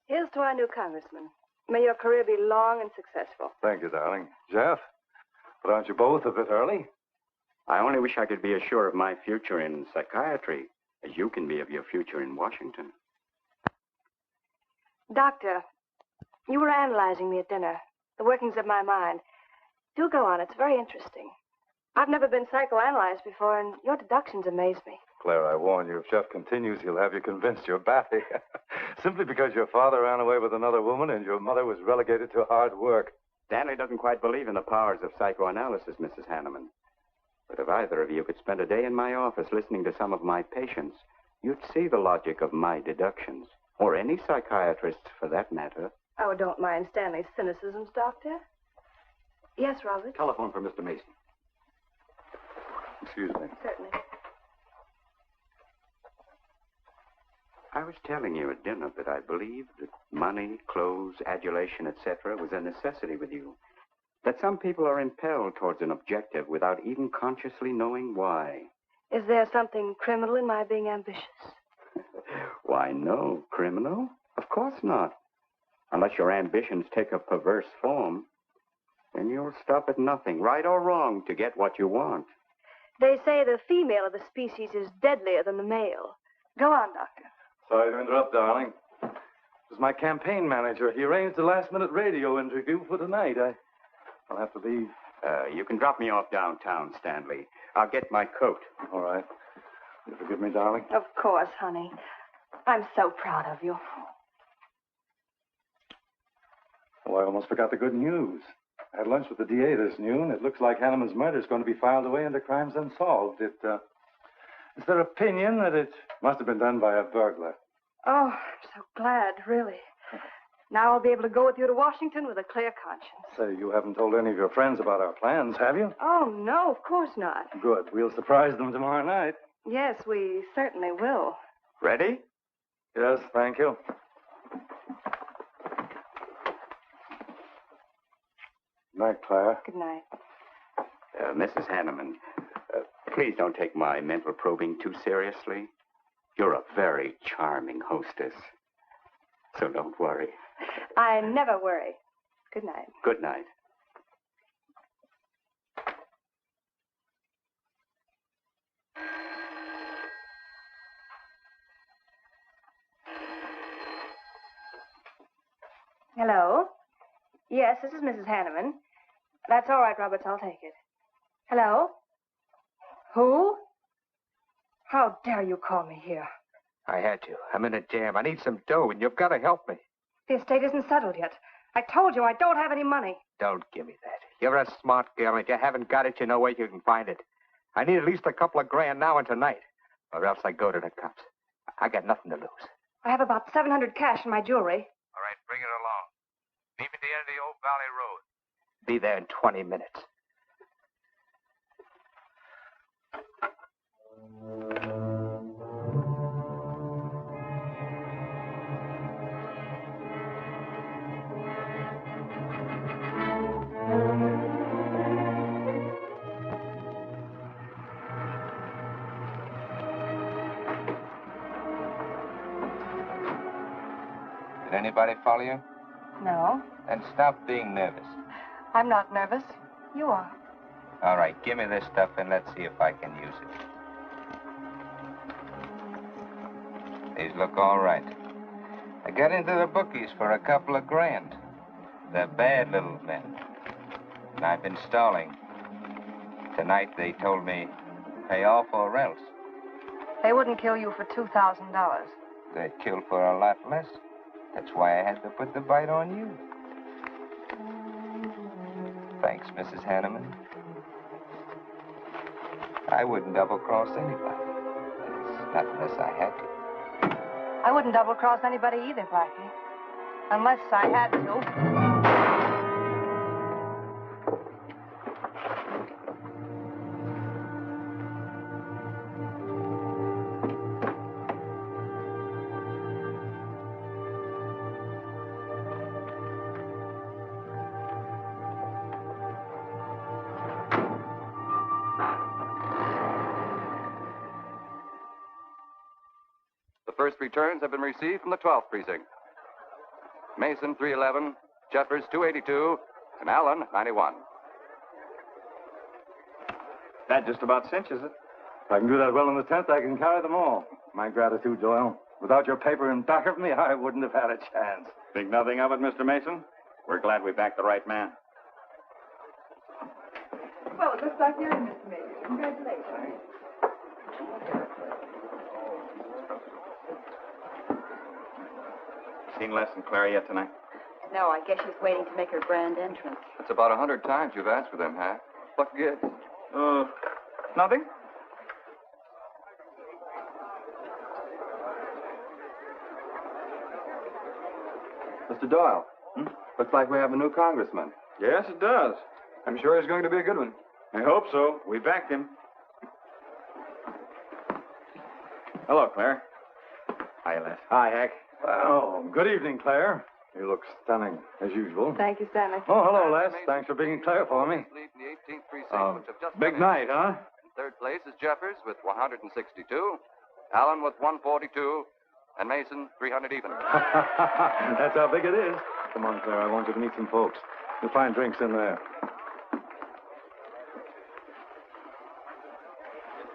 Here's to our new congressman. May your career be long and successful. Thank you, darling. Jeff, but aren't you both a bit early? I only wish I could be as sure of my future in psychiatry as you can be of your future in Washington. Doctor, you were analyzing me at dinner, the workings of my mind. Do go on. It's very interesting. I've never been psychoanalyzed before, and your deductions amaze me. Claire, I warn you, if Jeff continues, he'll have you convinced you're batty. Simply because your father ran away with another woman and your mother was relegated to hard work. Stanley doesn't quite believe in the powers of psychoanalysis, Mrs. Hanneman. But if either of you could spend a day in my office listening to some of my patients, you'd see the logic of my deductions. Or any psychiatrist's, for that matter. Oh, don't mind Stanley's cynicisms, Doctor. Yes, Robert? Telephone for Mr. Mason. Excuse me. Certainly. I was telling you at dinner that I believed that money, clothes, adulation, etc. was a necessity with you. That some people are impelled towards an objective without even consciously knowing why. Is there something criminal in my being ambitious? Why, no. Criminal? Of course not. Unless your ambitions take a perverse form. Then you'll stop at nothing, right or wrong, to get what you want. They say the female of the species is deadlier than the male. Go on, Doctor. Sorry to interrupt, darling. It was my campaign manager. He arranged a last-minute radio interview for tonight. I'll have to leave. You can drop me off downtown, Stanley. I'll get my coat. All right. You forgive me, darling? Of course, honey. I'm so proud of you. Oh, I almost forgot the good news. I had lunch with the DA this noon. It looks like Hanneman's murder is going to be filed away under crimes unsolved. It's their opinion that it must have been done by a burglar. Oh, I'm so glad, really. Now I'll be able to go with you to Washington with a clear conscience. Say, you haven't told any of your friends about our plans, have you? Oh, no, of course not. Good. We'll surprise them tomorrow night. Yes, we certainly will. Ready? Yes, thank you. Night, Clara. Good night. Mrs. Hanneman, please don't take my mental probing too seriously. You're a very charming hostess. So don't worry. I never worry. Good night. Good night. Hello? Yes, this is Mrs. Hanneman. That's all right, Roberts. I'll take it. Hello? Who? How dare you call me here? I had to. I'm in a jam. I need some dough, and you've got to help me. The estate isn't settled yet. I told you I don't have any money. Don't give me that. You're a smart girl, and if you haven't got it, you know where you can find it. I need at least a couple of grand now and tonight, or else I go to the cops. I got nothing to lose. I have about $700 cash in my jewelry. All right, bring it along. Meet me at the end of the Old Valley Road. Be there in 20 minutes. Did anybody follow you? No, Then stop being nervous. I'm not nervous. You are. All right, give me this stuff and let's see if I can use it. These look all right. I got into the bookies for a couple of grand. They're bad little men. And I've been stalling. Tonight they told me, pay off or else. They wouldn't kill you for $2,000. They'd kill for a lot less. That's why I had to put the bite on you. Thanks, Mrs. Hanneman. I wouldn't double-cross anybody. Not unless I had to. I wouldn't double-cross anybody either, Blackie. Unless I had to. First returns have been received from the 12th precinct. Mason, 311, Jeffers, 282, and Allen, 91. That just about cinches it. If I can do that well in the 10th, I can carry them all. My gratitude, Doyle. Without your paper in back of me, I wouldn't have had a chance. Think nothing of it, Mr. Mason? We're glad we backed the right man. Well, it looks like you're in, Mr. Mason. Congratulations. Seen Les and Claire yet tonight? No, I guess she's waiting to make her grand entrance. It's about 100 times you've asked for them, huh? What gives? Nothing? Mr. Doyle, looks like we have a new congressman. Yes, it does. I'm sure he's going to be a good one. I hope so. We backed him. Hello, Claire. Hi, Les. Hi, Hank. Oh, good evening, Claire. You look stunning, as usual. Thank you, Stanley. Oh, hello, Les. Thanks for being Claire for me. Lead in the 18th precinct, which have just Big finished. night, huh? In third place is Jeffers with 162, Allen with 142, and Mason 300 even. That's how big it is. Come on, Claire. I want you to meet some folks. You'll find drinks in there.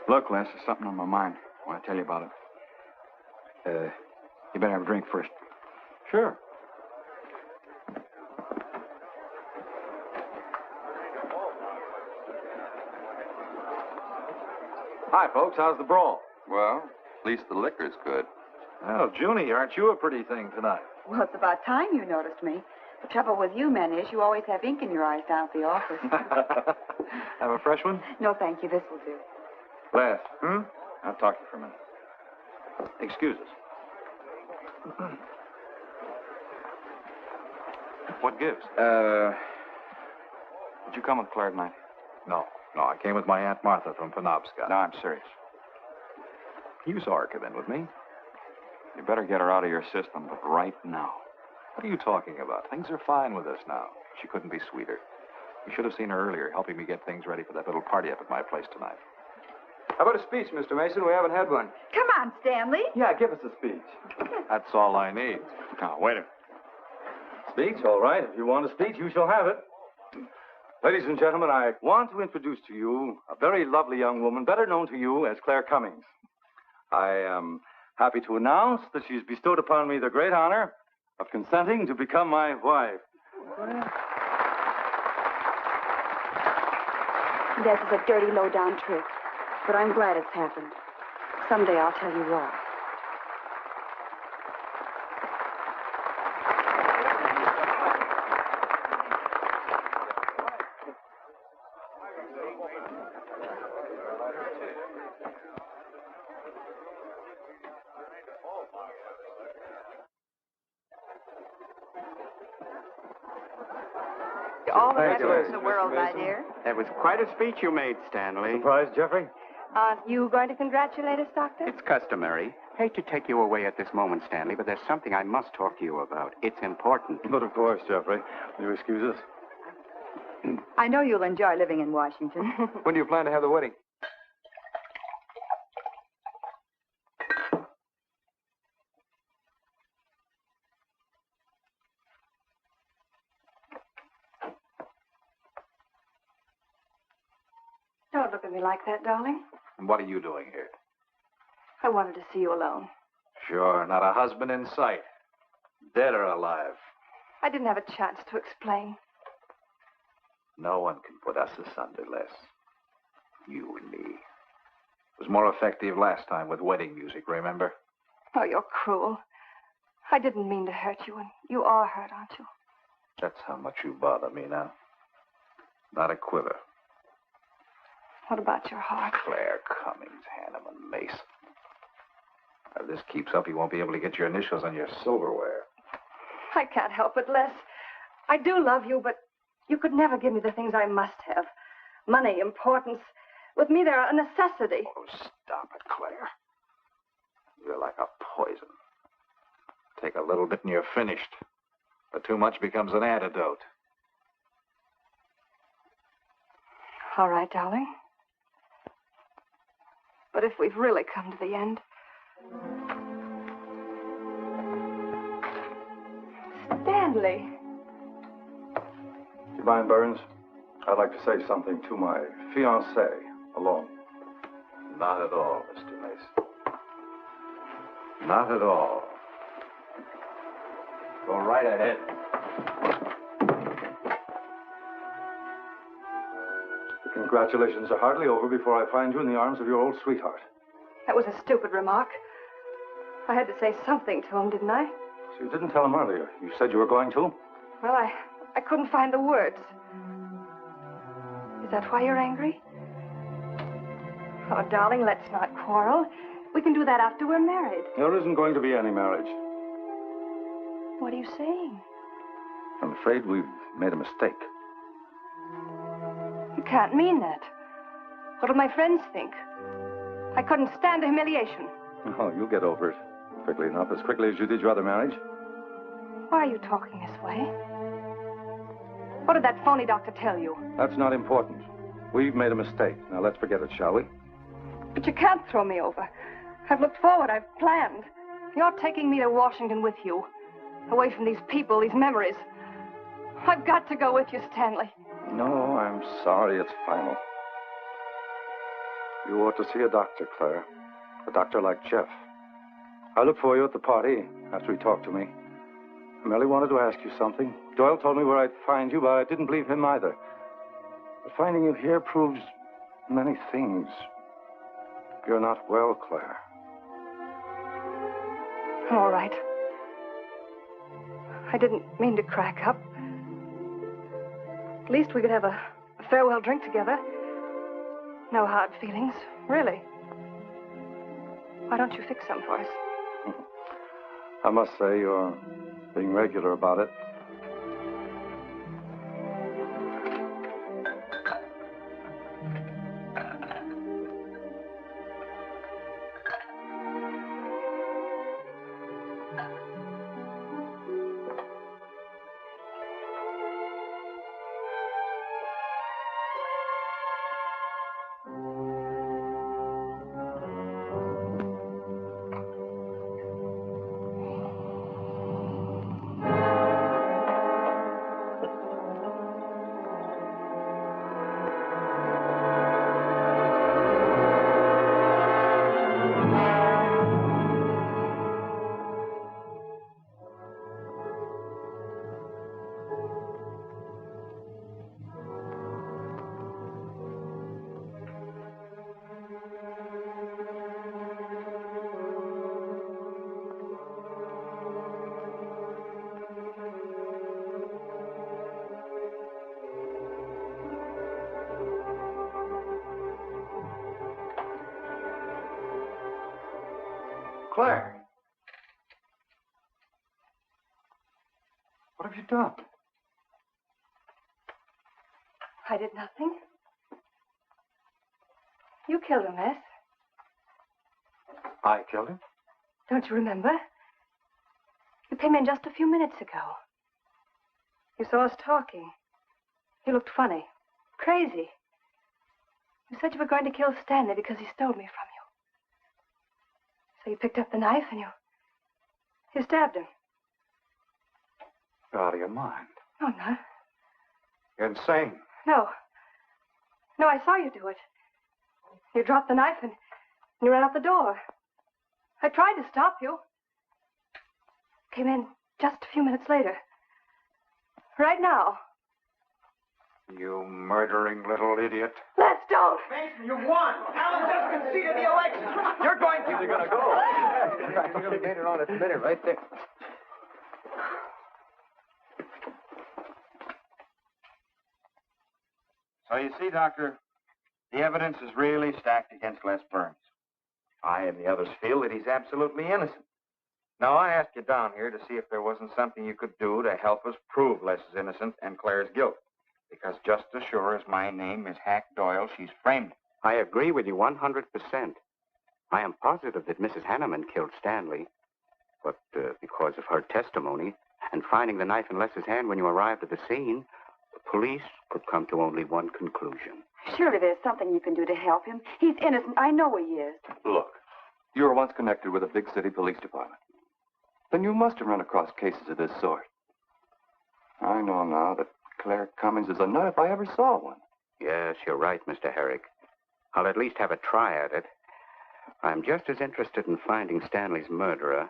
Look, Les, there's something on my mind. I want to tell you about it. You better have a drink first. Sure. Hi, folks. How's the brawl? Well, at least the liquor's good. Well, Junie, aren't you a pretty thing tonight? Well, it's about time you noticed me. The trouble with you men is you always have ink in your eyes down at the office. Have a fresh one? No, thank you. This will do. Les. I'll talk to you for a minute. Excuse us. What gives? Did you come with Claire tonight? No, I came with my Aunt Martha from Penobscot. No, I'm serious. You saw her come in with me. You better get her out of your system, but right now. What are you talking about? Things are fine with us now. She couldn't be sweeter. You should have seen her earlier, helping me get things ready for that little party up at my place tonight. How about a speech, Mr. Mason? We haven't had one. Come on, Stanley. Yeah, give us a speech. That's all I need. Now, wait a minute. Speech, all right. If you want a speech, you shall have it. Ladies and gentlemen, I want to introduce to you a very lovely young woman, better known to you as Claire Cummings. I am happy to announce that she's bestowed upon me the great honor of consenting to become my wife. This is a dirty, low-down trick, but I'm glad it's happened. Someday I'll tell you why. All the Thank better you. in the world, my dear. That was quite a speech you made, Stanley. Surprised, Jeffrey? Aren't you going to congratulate us, Doctor? It's customary. Hate to take you away at this moment, Stanley, but there's something I must talk to you about. It's important. But of course, Jeffrey. Will you excuse us? I know you'll enjoy living in Washington. When do you plan to have the wedding? me like that, darling. And what are you doing here? I wanted to see you alone. Sure, not a husband in sight. Dead or alive. I didn't have a chance to explain. No one can put us asunder, Les. You and me. It was more effective last time with wedding music, remember? Oh, you're cruel. I didn't mean to hurt you, and you are hurt, aren't you? That's how much you bother me now. Not a quiver. What about your heart? Claire Cummings, Hanneman, Mason. If this keeps up, you won't be able to get your initials on your silverware. I can't help it, Les. I do love you, but you could never give me the things I must have. Money, importance. With me, they're a necessity. Oh, stop it, Claire. You're like a poison. Take a little bit and you're finished. But too much becomes an antidote. All right, darling. But if we've really come to the end... Stanley. Do you mind, Burns? I'd like to say something to my fiancée alone. Not at all, Mr. Mason. Not at all. Go right ahead. The congratulations are hardly over before I find you in the arms of your old sweetheart. That was a stupid remark. I had to say something to him, didn't I? So you didn't tell him earlier. You said you were going to? Well, I couldn't find the words. Is that why you're angry? Oh, darling, let's not quarrel. We can do that after we're married. There isn't going to be any marriage. What are you saying? I'm afraid we've made a mistake. You can't mean that. What'll my friends think? I couldn't stand the humiliation. Oh, you'll get over it. Quickly enough, as quickly as you did your other marriage. Why are you talking this way? What did that phony doctor tell you? That's not important. We've made a mistake. Now let's forget it, shall we? But you can't throw me over. I've looked forward. I've planned. You're taking me to Washington with you. Away from these people, these memories. I've got to go with you, Stanley. No, I'm sorry. It's final. You ought to see a doctor, Claire. A doctor like Jeff. I'll look for you at the party after he talked to me. I merely wanted to ask you something. Doyle told me where I'd find you, but I didn't believe him either. But finding you here proves many things. You're not well, Claire. All right. I didn't mean to crack up. At least we could have a farewell drink together. No hard feelings, really. Why don't you fix some for us? I must say you're being regular about it. Claire. What have you done? I did nothing. You killed him, Les. I killed him? Don't you remember? You came in just a few minutes ago. You saw us talking. You looked funny. Crazy. You said you were going to kill Stanley because he stole me from you. So you picked up the knife and you stabbed him. You're out of your mind. No, I'm not. You're insane. No. No, I saw you do it. You dropped the knife and you ran out the door. I tried to stop you. Came in just a few minutes later. Right now. You murdering little idiot. Les, don't! Mason, you've won. Talon just conceded the election. You're going to... You're going to go. You made it on its minute right there. So you see, Doctor, the evidence is really stacked against Les Burns. I and the others feel that he's absolutely innocent. Now, I asked you down here to see if there wasn't something you could do to help us prove Les is innocent and Claire's guilt. Because just as sure as my name is Hack Doyle, she's framed. I agree with you 100%. I am positive that Mrs. Hanneman killed Stanley. But because of her testimony and finding the knife in Les's hand when you arrived at the scene, the police could come to only one conclusion. Surely there's something you can do to help him. He's innocent. I know he is. Look, you were once connected with a big city police department. Then you must have run across cases of this sort. I know now that Claire Cummings is a nut if I ever saw one. Yes, you're right, Mr. Herrick. I'll at least have a try at it. I'm just as interested in finding Stanley's murderer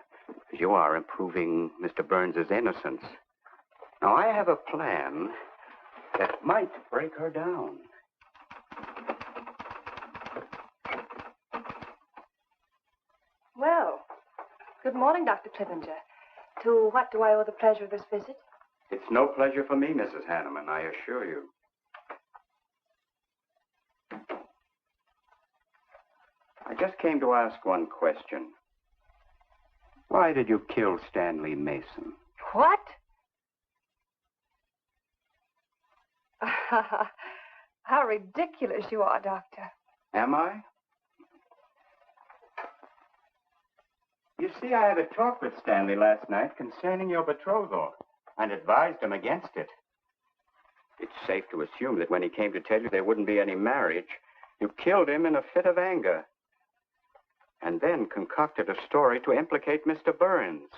as you are in proving Mr. Burns' innocence. Now, I have a plan that might break her down. Well, good morning, Dr. Clippinger. To what do I owe the pleasure of this visit? It's no pleasure for me, Mrs. Hanneman, I assure you. I just came to ask one question. Why did you kill Stanley Mason? What? How ridiculous you are, Doctor. Am I? You see, I had a talk with Stanley last night concerning your betrothal and advised him against it. It's safe to assume that when he came to tell you there wouldn't be any marriage, you killed him in a fit of anger and then concocted a story to implicate Mr. Burns.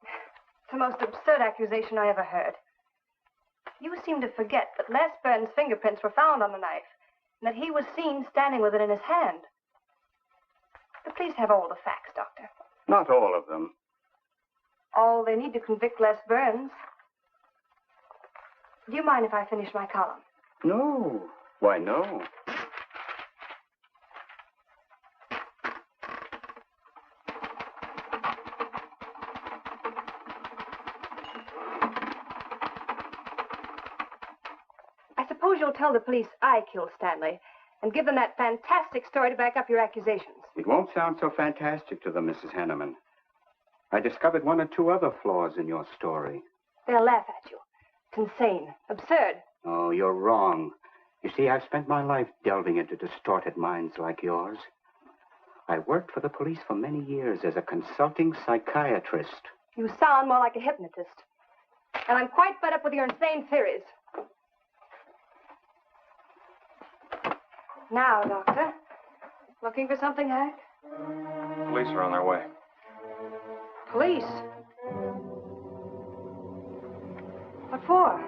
It's the most absurd accusation I ever heard. You seem to forget that Les Burns' fingerprints were found on the knife and that he was seen standing with it in his hand. But please have all the facts, Doctor. Not all of them. All they need to convict Les Burns. Do you mind if I finish my column? No. Why, no. I suppose you'll tell the police I killed Stanley and give them that fantastic story to back up your accusations. It won't sound so fantastic to them, Mrs. Hanneman. I discovered one or two other flaws in your story. They'll laugh at you. It's insane. Absurd. Oh, you're wrong. You see, I've spent my life delving into distorted minds like yours. I worked for the police for many years as a consulting psychiatrist. You sound more like a hypnotist. And I'm quite fed up with your insane theories. Now, Doctor. Looking for something, Hank? Police are on their way. Police? What for?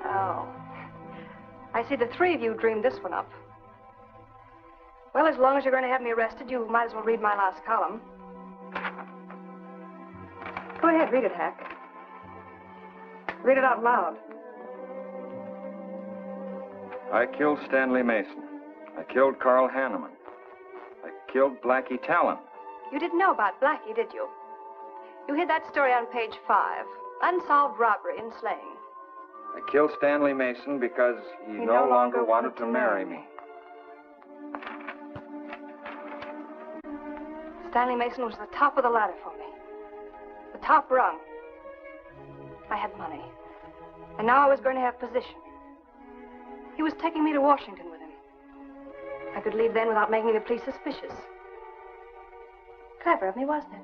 Oh. I see the three of you dreamed this one up. Well, as long as you're going to have me arrested, you might as well read my last column. Go ahead, read it, Hack. Read it out loud. I killed Stanley Mason. I killed Carl Hanneman. I killed Blackie Talon. You didn't know about Blackie, did you? You hid that story on page 5. Unsolved robbery and slaying. I killed Stanley Mason because he no longer wanted to marry me. Stanley Mason was the top of the ladder for me. The top rung. I had money. And now I was going to have position. He was taking me to Washington with him. I could leave then without making the police suspicious. Clever of me, wasn't it?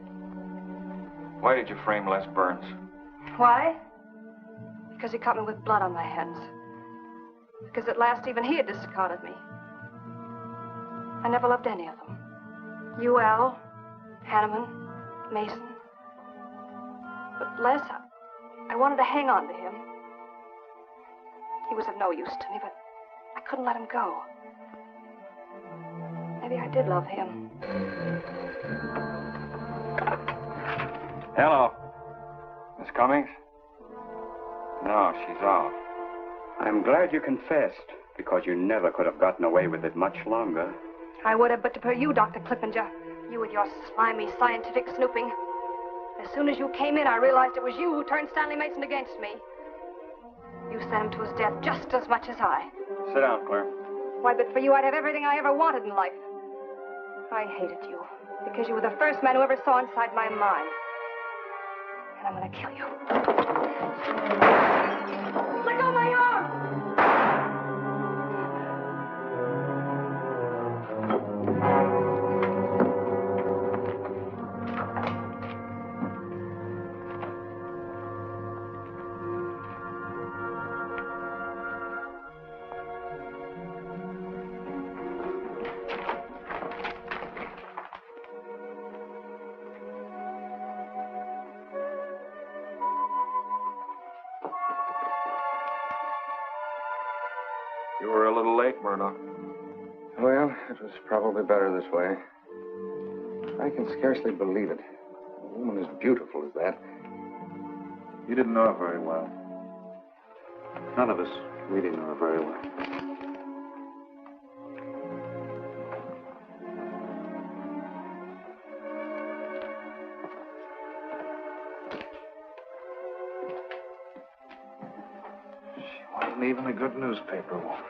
Why did you frame Les Burns? Why? Because he caught me with blood on my hands. Because at last even he had discarded me. I never loved any of them. You, Al, Hanneman, Mason. But Les, I wanted to hang on to him. He was of no use to me, but I couldn't let him go. Maybe I did love him. Hello. Miss Cummings? No, she's off. I'm glad you confessed, because you never could have gotten away with it much longer. I would have, but to you, Dr. Clippinger. You with your slimy scientific snooping. As soon as you came in, I realized it was you who turned Stanley Mason against me. You sent him to his death just as much as I. Sit down, Claire. Why, but for you, I'd have everything I ever wanted in life. I hated you because you were the first man who ever saw inside my mind. And I'm going to kill you. Let go of my arm! You were a little late, Murdoch. Well, it was probably better this way. I can scarcely believe it. A woman as beautiful as that. You didn't know her very well. None of us really knew her very well. She wasn't even a good newspaper woman.